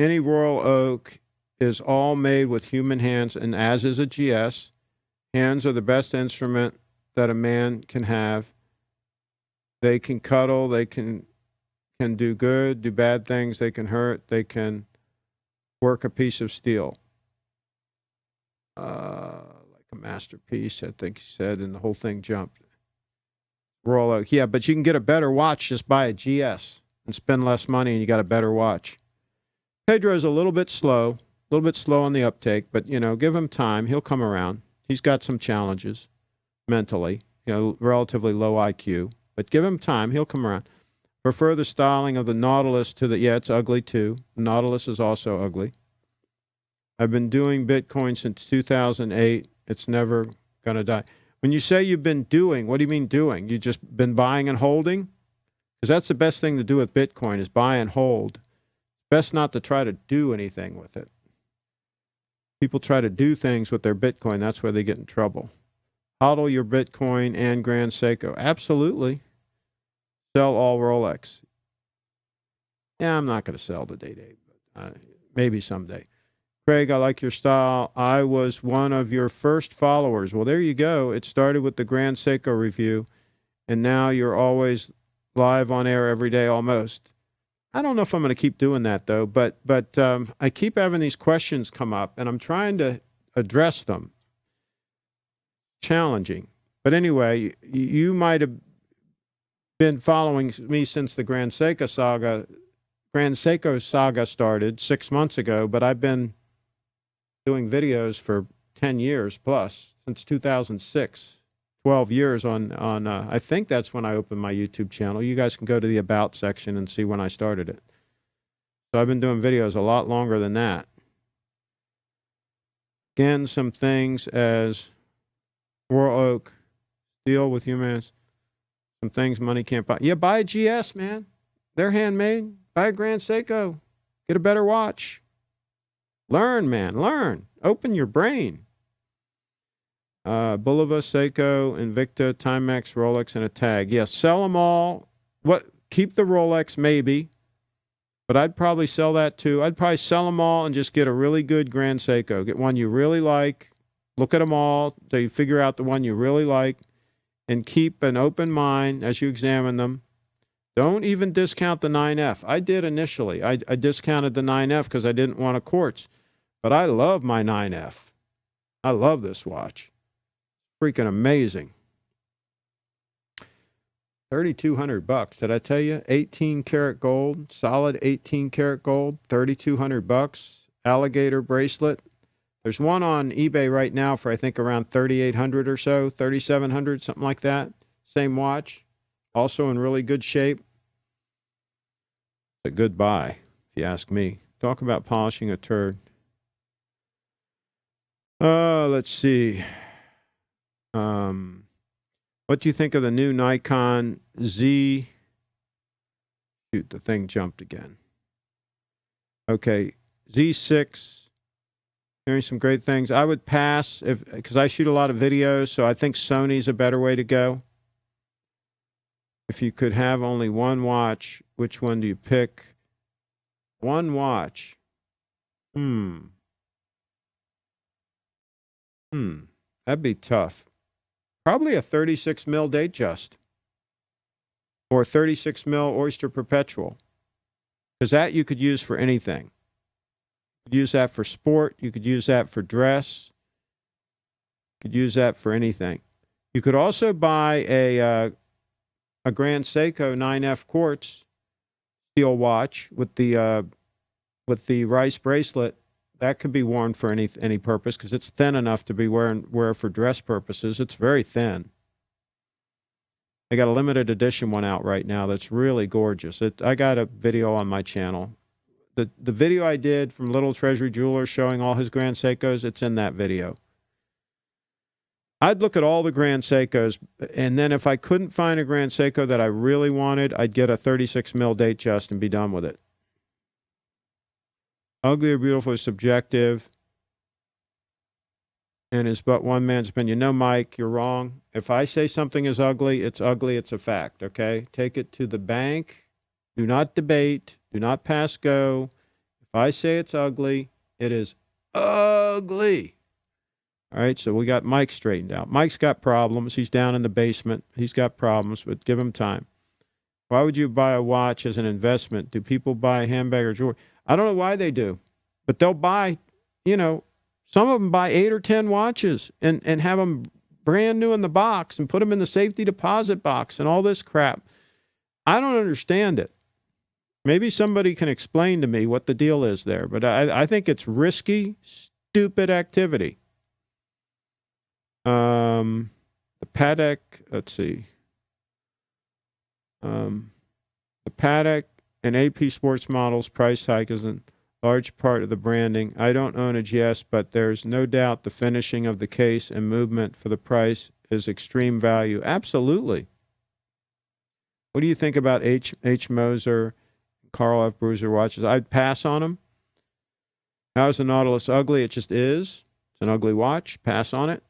Any Royal Oak is all made with human hands, and as is a GS. Hands are the best instrument that a man can have. They can cuddle, they can do good, do bad things, they can hurt, they can work a piece of steel. Like a masterpiece, I think he said, and the whole thing jumped. Royal Oak. Yeah, but you can get a better watch, just buy a GS and spend less money, and you got a better watch. Pedro's a little bit slow on the uptake, but, give him time. He'll come around. He's got some challenges mentally, relatively low IQ, but give him time. He'll come around. Prefer the styling of the Nautilus to it's ugly too. The Nautilus is also ugly. I've been doing Bitcoin since 2008. It's never going to die. When you say you've been doing, what do you mean doing? You just been buying and holding? Because that's the best thing to do with Bitcoin is buy and hold. Best not to try to do anything with it. People try to do things with their Bitcoin. That's where they get in trouble. Hodl your Bitcoin and Grand Seiko. Absolutely. Sell all Rolex. Yeah, I'm not going to sell today, but maybe someday. Craig, I like your style. I was one of your first followers. Well, there you go. It started with the Grand Seiko review, and now you're always live on air every day almost. I don't know if I'm going to keep doing that, though, but I keep having these questions come up, and I'm trying to address them. Challenging. But anyway, you might have been following me since the Grand Seiko saga started 6 months ago, but I've been doing videos for 10 years plus, since 2006. 12 years on I think that's when I opened my YouTube channel. You guys can go to the About section and see when I started it. So I've been doing videos a lot longer than that. Again, some things as Royal Oak, steel with humans, some things money can't buy. Yeah, buy a GS, man. They're handmade. Buy a Grand Seiko. Get a better watch. Learn, man. Learn. Open your brain. Bulova, Seiko, Invicta, Timex, Rolex, and a tag. Yes, sell them all. Keep the Rolex, maybe. But I'd probably sell that too. I'd probably sell them all and just get a really good Grand Seiko. Get one you really like Look at them all till you figure out the one you really like, and keep an open mind as you examine them. Don't even discount the 9F. I did initially. I discounted the 9F because I didn't want a quartz. But I love my 9F. I love this watch. Freaking amazing. $3,200. Did I tell you? 18 karat gold, solid 18 karat gold, $3,200. Alligator bracelet. There's one on eBay right now for I think around 3,800 or so, 3,700, something like that. Same watch, also in really good shape. A good buy, if you ask me. Talk about polishing a turd. Let's see. What do you think of the new Nikon Z? Shoot, the thing jumped again. Okay, Z6. Hearing some great things. I would pass because I shoot a lot of videos, so I think Sony's a better way to go. If you could have only one watch, which one do you pick? One watch. That'd be tough. Probably a 36 mil Datejust or 36 mil Oyster Perpetual, because that you could use for anything. You could use that for sport. You could use that for dress. You could use that for anything. You could also buy a Grand Seiko 9F quartz steel watch with the rice bracelet. That could be worn for any purpose because it's thin enough to be wear for dress purposes. It's very thin. I got a limited edition one out right now that's really gorgeous. I got a video on my channel. The video I did from Little Treasury Jeweler showing all his Grand Seikos, it's in that video. I'd look at all the Grand Seikos, and then if I couldn't find a Grand Seiko that I really wanted, I'd get a 36 mil Datejust and be done with it. Ugly or beautiful is subjective and is but one man's opinion. No, Mike, you're wrong. If I say something is ugly, it's a fact, okay? Take it to the bank. Do not debate. Do not pass go. If I say it's ugly, it is ugly. All right, so we got Mike straightened out. Mike's got problems. He's down in the basement. He's got problems, but give him time. Why would you buy a watch as an investment? Do people buy a handbag or jewelry? I don't know why they do, but they'll buy, some of them buy 8 or 10 watches and have them brand new in the box and put them in the safety deposit box and all this crap. I don't understand it. Maybe somebody can explain to me what the deal is there, but I think it's risky, stupid activity. The Patek, let's see. The Patek and AP Sports models price hike is a large part of the branding. I don't own a GS, but there's no doubt the finishing of the case and movement for the price is extreme value. Absolutely. What do you think about H. Moser, Carl F. Bruiser watches? I'd pass on them. How is the Nautilus ugly? It just is. It's an ugly watch. Pass on it.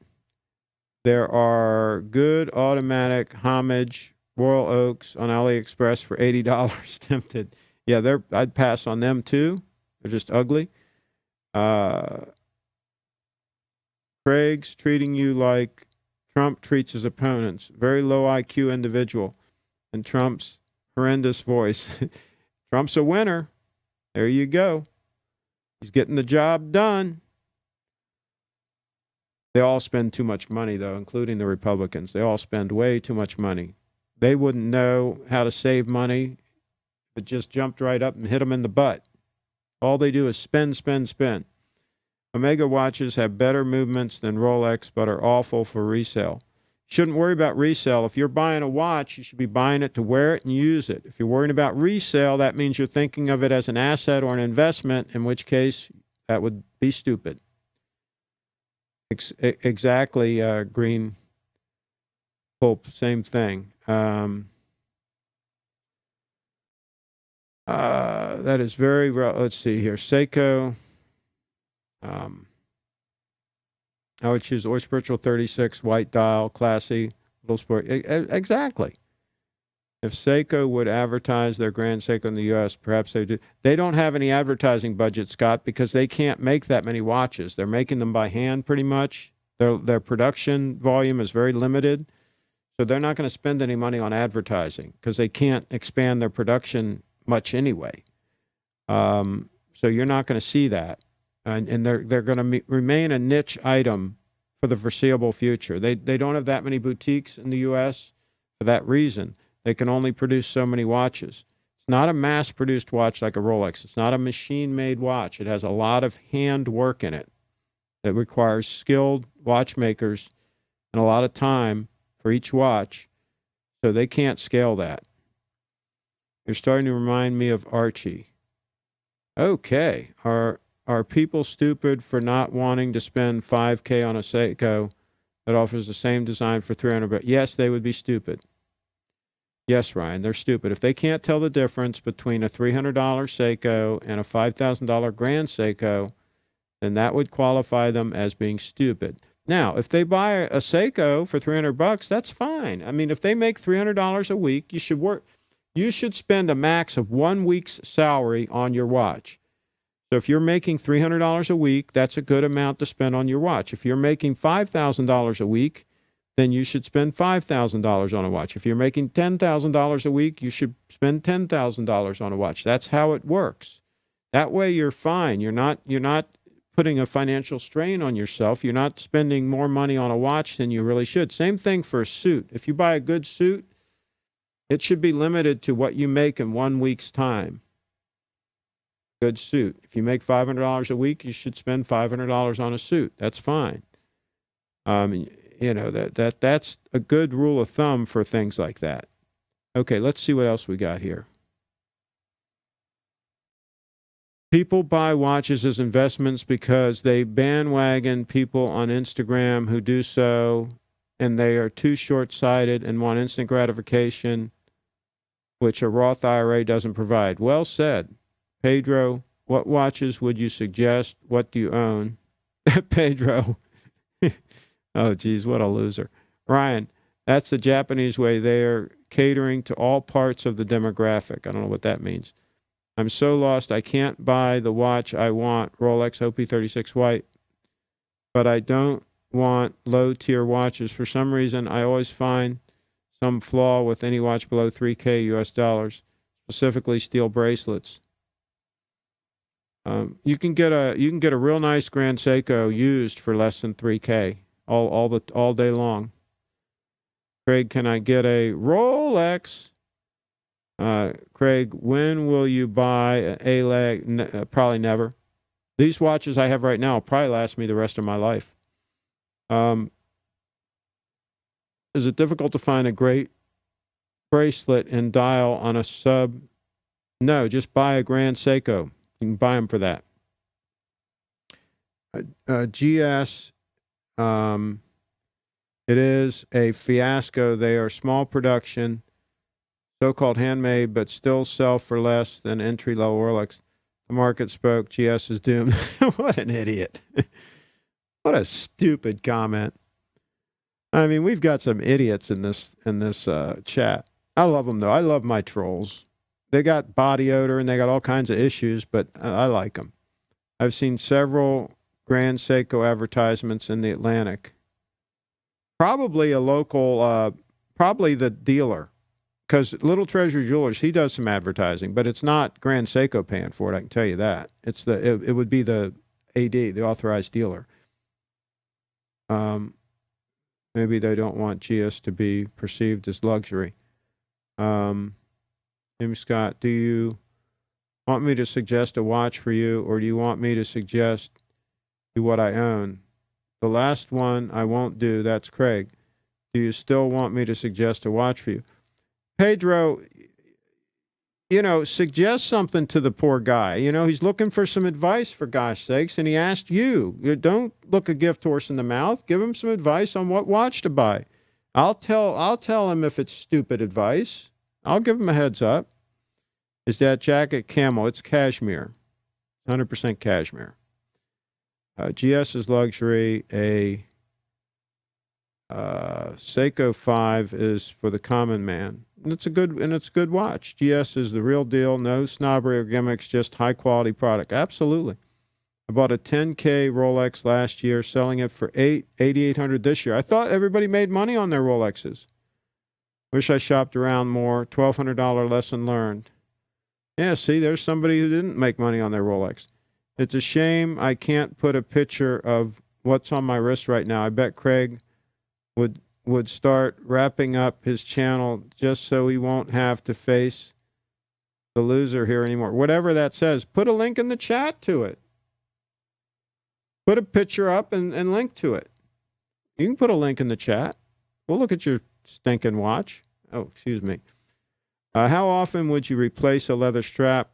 There are good automatic homage Royal Oaks on AliExpress for $80. Tempted. Yeah, I'd pass on them too. They're just ugly. Craig's treating you like Trump treats his opponents. Very low IQ individual. And Trump's horrendous voice. Trump's a winner. There you go. He's getting the job done. They all spend too much money, though, including the Republicans. They all spend way too much money. They wouldn't know how to save money if it just jumped right up and hit them in the butt. All they do is spend, spend, spend. Omega watches have better movements than Rolex, but are awful for resale. Shouldn't worry about resale. If you're buying a watch, you should be buying it to wear it and use it. If you're worrying about resale, that means you're thinking of it as an asset or an investment, in which case that would be stupid. Exactly, Green Pulp, same thing. That is very, let's see here. Seiko. I would choose Oyster Perpetual 36, white dial, classy, little sport. Exactly. If Seiko would advertise their Grand Seiko in the U.S., perhaps they do. They don't have any advertising budget, Scott, because they can't make that many watches. They're making them by hand pretty much, Their production volume is very limited, so they're not going to spend any money on advertising because they can't expand their production much anyway. So you're not going to see that, and they're going to remain a niche item for the foreseeable future. They don't have that many boutiques in the U.S. for that reason. They can only produce so many watches. It's not a mass-produced watch like a Rolex. It's not a machine-made watch. It has a lot of hand work in it that requires skilled watchmakers and a lot of time for each watch, so they can't scale that. You're starting to remind me of Archie. Okay, are people stupid for not wanting to spend $5,000 on a Seiko that offers the same design for $300? Yes, they would be stupid. Yes, Ryan, they're stupid. If they can't tell the difference between a $300 Seiko and a $5,000 Grand Seiko, then that would qualify them as being stupid. Now, if they buy a Seiko for $300, that's fine. I mean, if they make $300 a week, you should spend a max of 1 week's salary on your watch. So if you're making $300 a week, that's a good amount to spend on your watch. If you're making $5,000 a week, then you should spend $5,000 on a watch. If you're making $10,000 a week, you should spend $10,000 on a watch. That's how it works. That way you're fine. You're not putting a financial strain on yourself. You're not spending more money on a watch than you really should. Same thing for a suit. If you buy a good suit, it should be limited to what you make in 1 week's time. Good suit. If you make $500 a week, you should spend $500 on a suit. That's fine. That's a good rule of thumb for things like that. Okay, let's see what else we got here. People buy watches as investments because they bandwagon people on Instagram who do so, and they are too short-sighted and want instant gratification, which a Roth IRA doesn't provide. Well said. Pedro, what watches would you suggest? What do you own? Pedro. Oh, geez, what a loser. Ryan, that's the Japanese way. They are catering to all parts of the demographic. I don't know what that means. I'm so lost, I can't buy the watch I want, Rolex OP36 White, but I don't want low-tier watches. For some reason, I always find some flaw with any watch below $3,000 US dollars, specifically steel bracelets. You can get a real nice Grand Seiko used for less than $3,000 all day long. Craig, can I get a Rolex? Craig, when will you buy an A-leg? Probably never. These watches I have right now will probably last me the rest of my life. Is it difficult to find a great bracelet and dial on a sub? No, just buy a Grand Seiko. You can buy them for that. GS, it is a fiasco. They are small production, so-called handmade, but still sell for less than entry-level Rolex. The market spoke. GS is doomed. What an idiot. What a stupid comment. I mean, we've got some idiots in this chat. I love them, though. I love my trolls. They got body odor and they got all kinds of issues, but I like them. I've seen several Grand Seiko advertisements in the Atlantic. Probably a local, probably the dealer, because Little Treasure Jewelers, he does some advertising, but it's not Grand Seiko paying for it. I can tell you that. It would be the AD, the authorized dealer. Maybe they don't want GS to be perceived as luxury. Tim Scott, do you want me to suggest a watch for you, or do you want me to suggest what I own? The last one I won't do. That's Craig. Do you still want me to suggest a watch for you? Pedro, suggest something to the poor guy. He's looking for some advice, for gosh sakes, and he asked you. Don't look a gift horse in the mouth. Give him some advice on what watch to buy. I'll tell him if it's stupid advice. I'll give him a heads up. Is that jacket camel? It's cashmere. 100% cashmere. GS is luxury. A Seiko 5 is for the common man. And it's a good watch. GS is the real deal. No snobbery or gimmicks, just high quality product. Absolutely. I bought a 10K Rolex last year, selling it for $8,800 this year. I thought everybody made money on their Rolexes. Wish I shopped around more. $1,200 lesson learned. Yeah, see, there's somebody who didn't make money on their Rolex. It's a shame I can't put a picture of what's on my wrist right now. I bet Craig would start wrapping up his channel just so he won't have to face the loser here anymore. Whatever that says, put a link in the chat to it. Put a picture up and link to it. You can put a link in the chat. We'll look at your stinking watch. Oh, excuse me. How often would you replace a leather strap?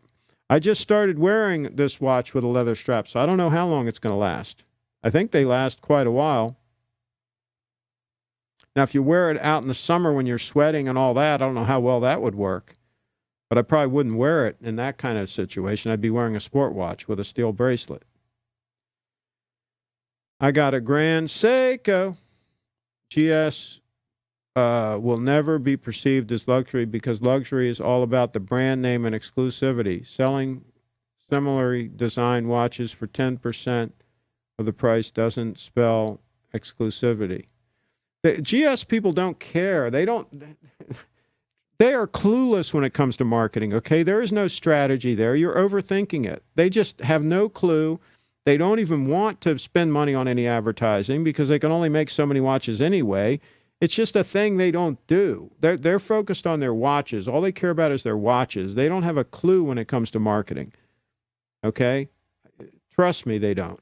I just started wearing this watch with a leather strap, so I don't know how long it's going to last. I think they last quite a while. Now, if you wear it out in the summer when you're sweating and all that, I don't know how well that would work. But I probably wouldn't wear it in that kind of situation. I'd be wearing a sport watch with a steel bracelet. I got a Grand Seiko. GS will never be perceived as luxury because luxury is all about the brand name and exclusivity. Selling similarly designed watches for 10% of the price doesn't spell exclusivity. The GS people don't care. They are clueless when it comes to marketing, okay? There is no strategy there. You're overthinking it. They just have no clue. They don't even want to spend money on any advertising because they can only make so many watches anyway. It's just a thing they don't do. They're focused on their watches. All they care about is their watches. They don't have a clue when it comes to marketing. Okay? Trust me, they don't.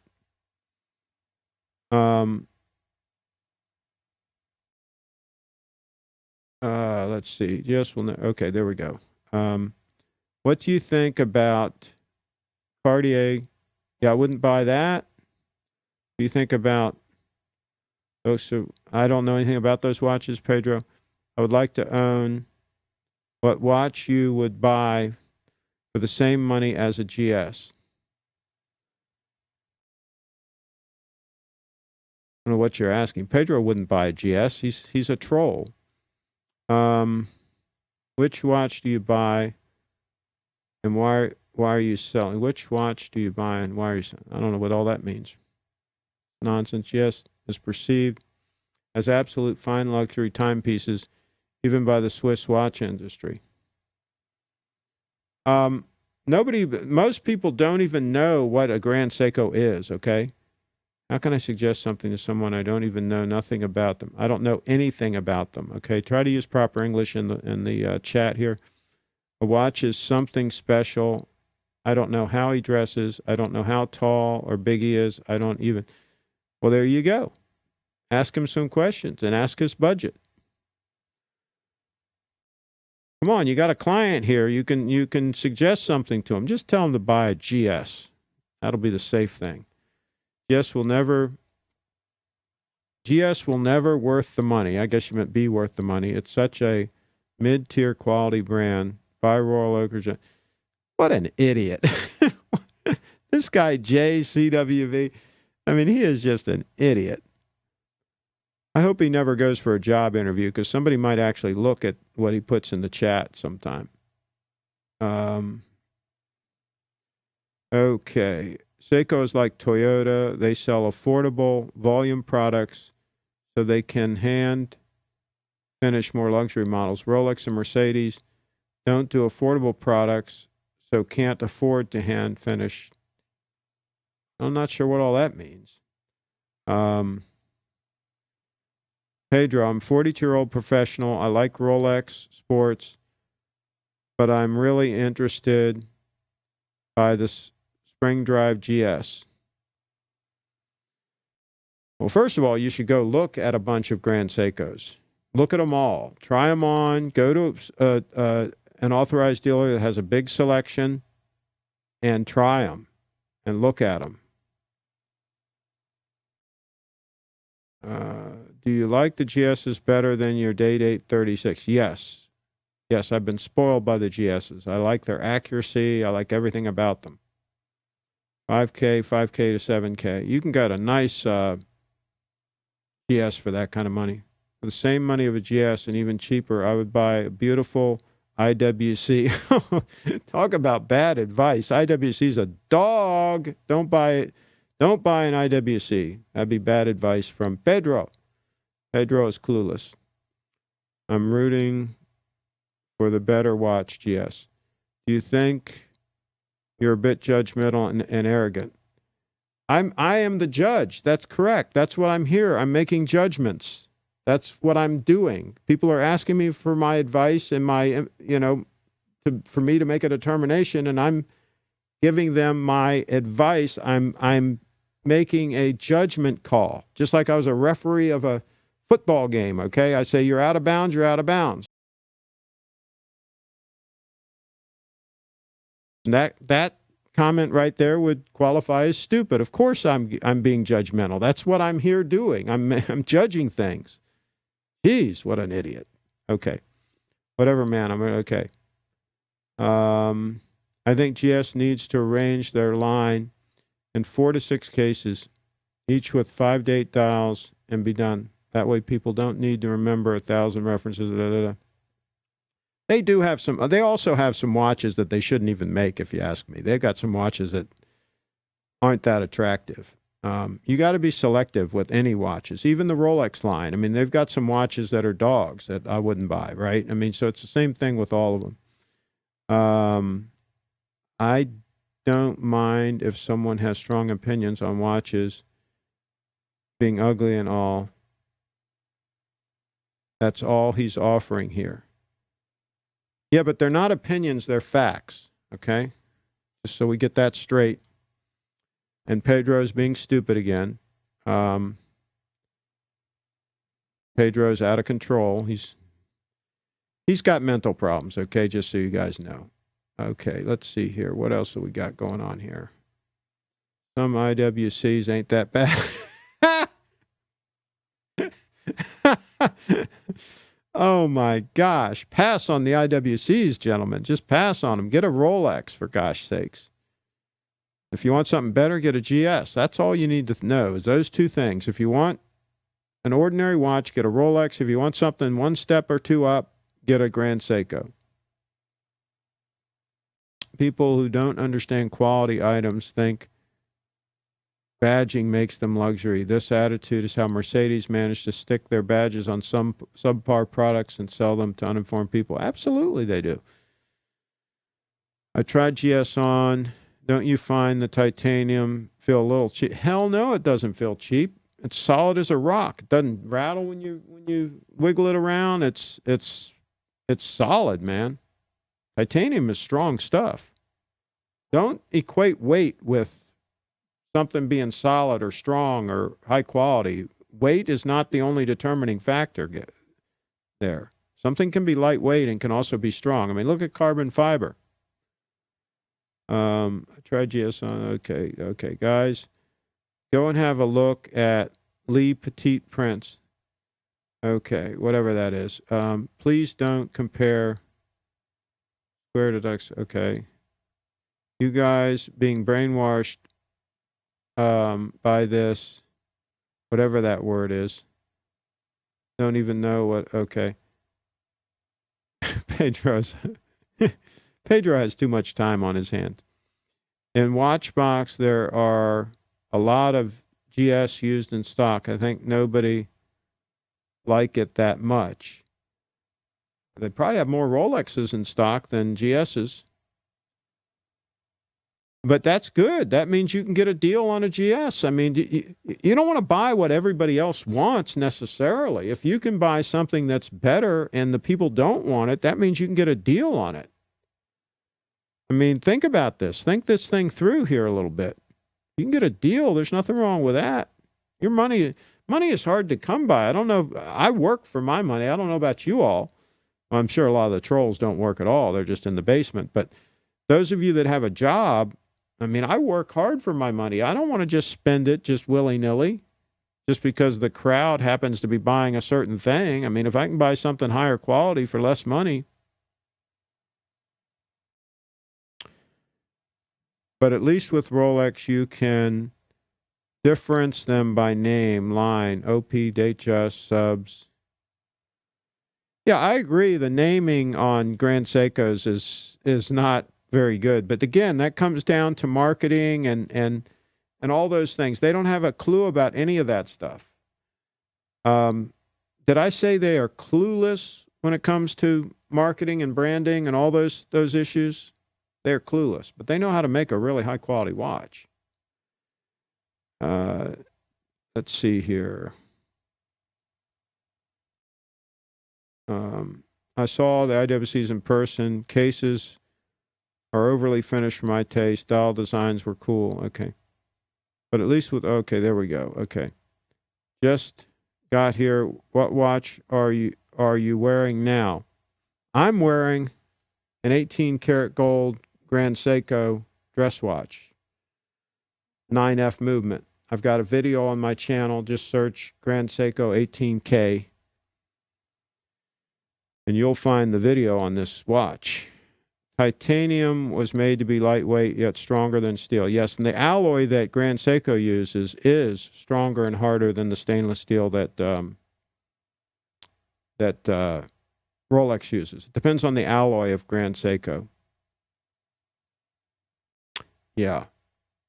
Let's see. Yes, well, no. Okay, there we go. What do you think about Cartier? Yeah, I wouldn't buy that. What do you think about those? So I don't know anything about those watches, Pedro. I would like to own what watch you would buy for the same money as a GS. I don't know what you're asking. Pedro wouldn't buy a GS. He's a troll. Which watch do you buy and why are you selling? Which watch do you buy and why are you selling? I don't know what all that means. Nonsense. Yes, is perceived as absolute fine luxury timepieces, even by the Swiss watch industry. Most people don't even know what a Grand Seiko is, okay? How can I suggest something to someone I don't even know nothing about them? I don't know anything about them, okay? Try to use proper English in the chat here. A watch is something special. I don't know how he dresses. I don't know how tall or big he is. I don't even... Well, there you go. Ask him some questions and ask his budget. Come on, you got a client here. You can suggest something to him. Just tell him to buy a GS. That'll be the safe thing. GS will never worth the money. I guess you meant be worth the money. It's such a mid-tier quality brand. Buy Royal Oak. What an idiot. This guy, JCWV, I mean, he is just an idiot. I hope he never goes for a job interview because somebody might actually look at what he puts in the chat sometime. Okay. Seiko is like Toyota. They sell affordable volume products so they can hand finish more luxury models. Rolex and Mercedes don't do affordable products, so can't afford to hand finish. I'm not sure what all that means. Pedro, I'm a 42-year-old professional. I like Rolex sports, but I'm really interested by this Spring Drive GS. Well, first of all, you should go look at a bunch of Grand Seikos. Look at them all. Try them on. Go to an authorized dealer that has a big selection and try them and look at them. Do you like the GSs better than your Date 836? Yes. Yes, I've been spoiled by the GSs. I like their accuracy. I like everything about them. 5K to 7K. You can get a nice GS for that kind of money. For the same money of a GS and even cheaper, I would buy a beautiful IWC. Talk about bad advice. IWC is a dog. Don't buy it. Don't buy an IWC. That'd be bad advice from Pedro. Pedro is clueless. I'm rooting for the better watch, GS. Do you think you're a bit judgmental and arrogant? I am the judge. That's correct. That's what I'm here. I'm making judgments. That's what I'm doing. People are asking me for my advice and my, for me to make a determination, and I'm giving them my advice. I'm making a judgment call, just like I was a referee of a football game. Okay, I say you're out of bounds. You're out of bounds. And that comment right there would qualify as stupid. Of course, I'm being judgmental. That's what I'm here doing. I'm judging things. Jeez, what an idiot. Okay. Whatever, man. I'm okay. I think GS needs to arrange their line in 4 to 6 cases, each with 5 to 8 dials, and be done. That way people don't need to remember 1,000 references. They do have some, they also have some watches that they shouldn't even make, if you ask me. They've got some watches that aren't that attractive. You got to be selective with any watches, even the Rolex line. I mean, they've got some watches that are dogs that I wouldn't buy, right? I mean, so it's the same thing with all of them. I don't mind if someone has strong opinions on watches being ugly and all. That's all he's offering here. Yeah, but they're not opinions, they're facts, okay? Just so we get that straight. And Pedro's being stupid again. Pedro's out of control. He's got mental problems, okay, just so you guys know. Okay, let's see here. What else have we got going on here? Some IWCs ain't that bad. Oh my gosh. Pass on the IWCs, gentlemen. Just pass on them. Get a Rolex, for gosh sakes. If you want something better, get a GS. That's all you need to know is those two things. If you want an ordinary watch, get a Rolex. If you want something 1 step or 2 up, get a Grand Seiko. People who don't understand quality items think badging makes them luxury. This attitude is how Mercedes managed to stick their badges on some subpar products and sell them to uninformed people. Absolutely, they do. I tried GS on. Don't you find the titanium feel a little cheap? Hell no, it doesn't feel cheap. It's solid as a rock. It doesn't rattle when you wiggle it around. It's solid, man. Titanium is strong stuff. Don't equate weight with something being solid or strong or high quality. Weight is not the only determining factor there. Something can be lightweight and can also be strong. I mean, look at carbon fiber. I tried GS on. Okay, guys. Go and have a look at Lee Petite prints. Okay, whatever that is. Please don't compare square to ducks. Okay. You guys being brainwashed by this, whatever that word is. Don't even know what, okay. Pedro has too much time on his hands. In Watchbox, there are a lot of GS used in stock. I think nobody like it that much. They probably have more Rolexes in stock than GSs. But that's good. That means you can get a deal on a GS. I mean, you don't want to buy what everybody else wants necessarily. If you can buy something that's better and the people don't want it, that means you can get a deal on it. I mean, think about this. Think this thing through here a little bit. You can get a deal. There's nothing wrong with that. Your money is hard to come by. I don't know. I work for my money. I don't know about you all. I'm sure a lot of the trolls don't work at all. They're just in the basement. But those of you that have a job, I mean, I work hard for my money. I don't want to just spend it just willy-nilly just because the crowd happens to be buying a certain thing. I mean, if I can buy something higher quality for less money. But at least with Rolex, you can difference them by name, line, OP, date just, subs. Yeah, I agree. The naming on Grand Seikos is not very good. But again, that comes down to marketing and all those things. They don't have a clue about any of that stuff. Did I say they are clueless when it comes to marketing and branding and all those issues? They're clueless, but they know how to make a really high quality watch. Uh, let's see here. I saw the IWCs in person. Cases are overly finished for my taste. Style designs were cool. Okay. But at least with, okay, there we go. Okay. Just got here. What watch are you wearing now? I'm wearing an 18 karat gold Grand Seiko dress watch, 9F movement. I've got a video on my channel. Just search Grand Seiko 18K and you'll find the video on this watch. Titanium was made to be lightweight yet stronger than steel. Yes, and the alloy that Grand Seiko uses is stronger and harder than the stainless steel that Rolex uses. It depends on the alloy of Grand Seiko. Yeah,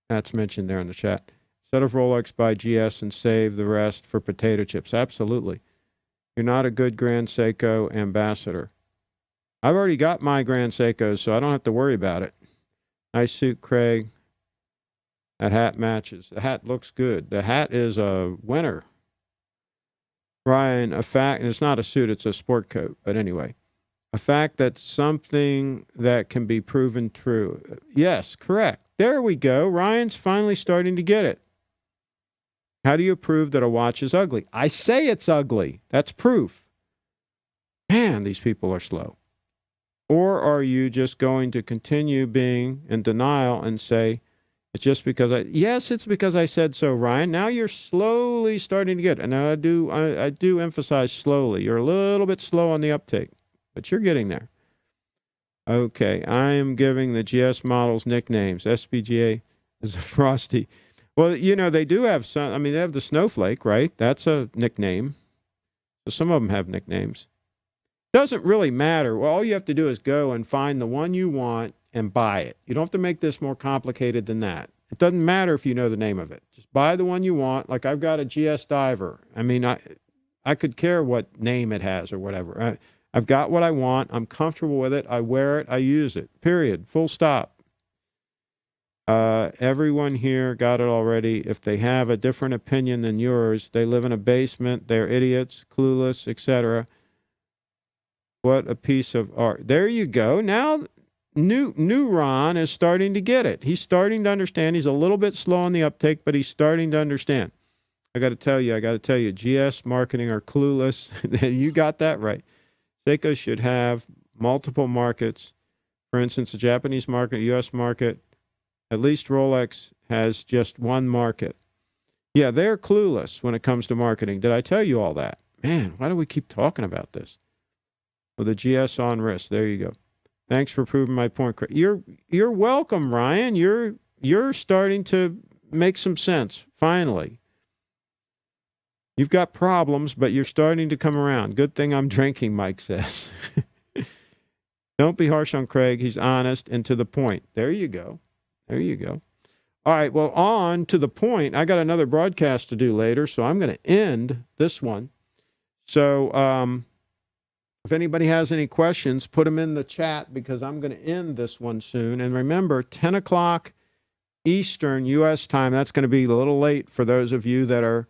that's mentioned there in the chat. Instead of Rolex, buy GS and save the rest for potato chips. Absolutely. You're not a good Grand Seiko ambassador. I've already got my Grand Seikos, so I don't have to worry about it. Nice suit, Craig. That hat matches. The hat looks good. The hat is a winner. Ryan, a fact, and it's not a suit, it's a sport coat. But anyway, a fact that's something that can be proven true. Yes, correct. There we go. Ryan's finally starting to get it. How do you prove that a watch is ugly? I say it's ugly. That's proof. Man, these people are slow. Or are you just going to continue being in denial and say, it's just because yes, it's because I said so, Ryan. Now you're slowly starting to get it. And I do emphasize slowly. You're a little bit slow on the uptake, but you're getting there. Okay, I am giving the GS models nicknames. SPGA is a Frosty. Well, they do have some. I mean, they have the Snowflake, right? That's a nickname. So some of them have nicknames. Doesn't really matter. Well, all you have to do is go and find the one you want and buy it. You don't have to make this more complicated than that. It doesn't matter if you know the name of it. Just buy the one you want. Like I've got a GS Diver. I mean, I could care what name it has or whatever. I've got what I want. I'm comfortable with it. I wear it. I use it. Period. Full stop. Everyone here got it already. If they have a different opinion than yours, they live in a basement. They're idiots, clueless, etc. What a piece of art. There you go. Now, new Ron is starting to get it. He's starting to understand. He's a little bit slow on the uptake, but he's starting to understand. I got to tell you, GS marketing are clueless. You got that right. Seiko should have multiple markets. For instance, the Japanese market, U.S. market. At least Rolex has just one market. Yeah, they're clueless when it comes to marketing. Did I tell you all that? Man, why do we keep talking about this? With a GS on wrist. There you go. Thanks for proving my point. You're welcome, Ryan. You're starting to make some sense, finally. You've got problems, but you're starting to come around. Good thing I'm drinking, Mike says. Don't be harsh on Craig. He's honest and to the point. There you go. There you go. All right, well, on to the point. I got another broadcast to do later, so I'm going to end this one. So if anybody has any questions, put them in the chat because I'm going to end this one soon. And remember, 10 o'clock Eastern U.S. time. That's going to be a little late for those of you that are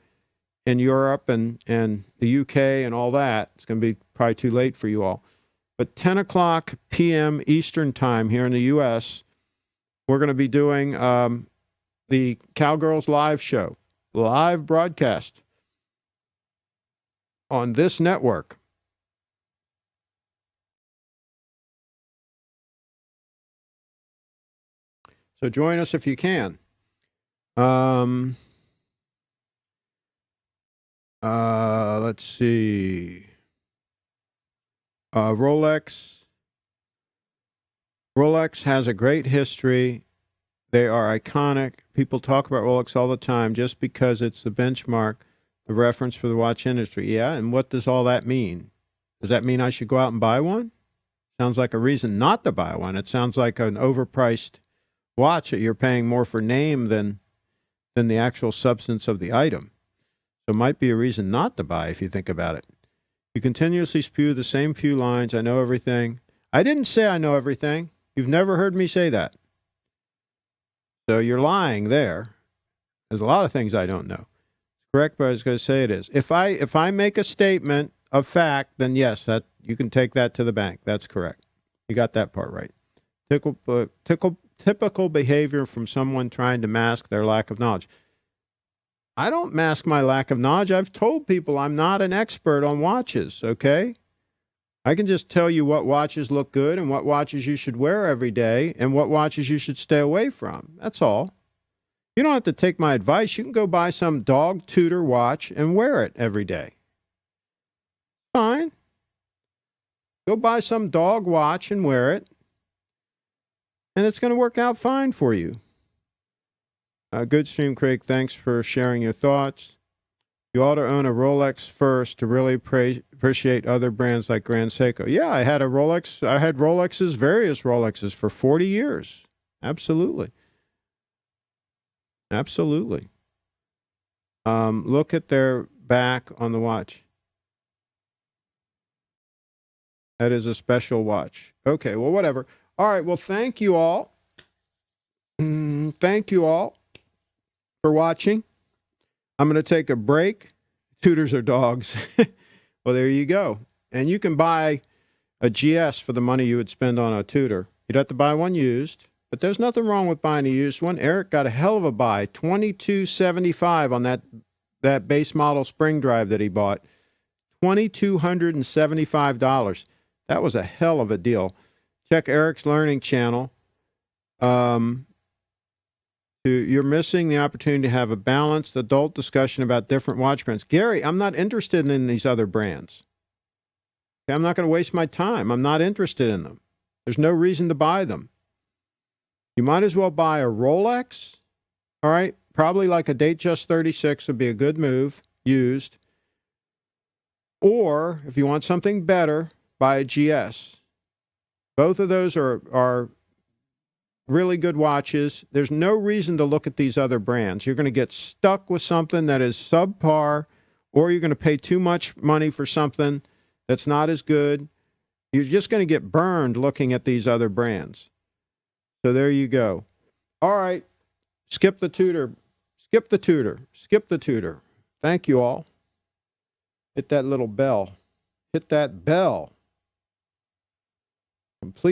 in Europe and the UK and all that. It's going to be probably too late for you all. But 10 o'clock p.m. Eastern time here in the U.S., we're going to be doing the Cowgirls Live show, live broadcast on this network. So join us if you can. Let's see. Rolex has a great history. They are iconic. People talk about Rolex all the time just because it's the benchmark, the reference for the watch industry. Yeah, and what does all that mean? Does that mean I should go out and buy one? Sounds like a reason not to buy one. It sounds like an overpriced watch that you're paying more for name than the actual substance of the item. So it might be a reason not to buy if you think about it. You continuously spew the same few lines. I know everything. I didn't say I know everything. You've never heard me say that. So you're lying there. There's a lot of things I don't know. Correct, but I was going to say it is. If I make a statement of fact, then yes, that you can take that to the bank. That's correct. You got that part right. Typical behavior from someone trying to mask their lack of knowledge. I don't mask my lack of knowledge. I've told people I'm not an expert on watches, okay? I can just tell you what watches look good and what watches you should wear every day and what watches you should stay away from. That's all. You don't have to take my advice. You can go buy some dog Tudor watch and wear it every day. Fine. Go buy some dog watch and wear it, and it's going to work out fine for you. Good stream, Craig. Thanks for sharing your thoughts. You ought to own a Rolex first to really appreciate other brands like Grand Seiko. Yeah, I had a Rolex. I had Rolexes, various Rolexes for 40 years. Absolutely. Absolutely. Look at their back on the watch. That is a special watch. Okay, well, whatever. All right, well, thank you all. Thank you all for watching. I'm going to take a break. Tutors are dogs. Well, there you go. And you can buy a GS for the money you would spend on a Tudor. You'd have to buy one used, but there's nothing wrong with buying a used one. Eric got a hell of a buy, $2,275 on that base model spring drive that he bought. $2,275. That was a hell of a deal. Check Eric's Learning channel. You're missing the opportunity to have a balanced adult discussion about different watch brands. Gary, I'm not interested in these other brands. Okay, I'm not going to waste my time. I'm not interested in them. There's no reason to buy them. You might as well buy a Rolex. All right, probably like a Datejust 36 would be a good move, used. Or if you want something better, buy a GS. Both of those are really good watches. There's no reason to look at these other brands. You're going to get stuck with something that is subpar, or you're going to pay too much money for something that's not as good. You're just going to get burned looking at these other brands. So there you go. All right. Skip the Tudor. Skip the Tudor. Skip the Tudor. Thank you all. Hit that little bell. Hit that bell. Complete.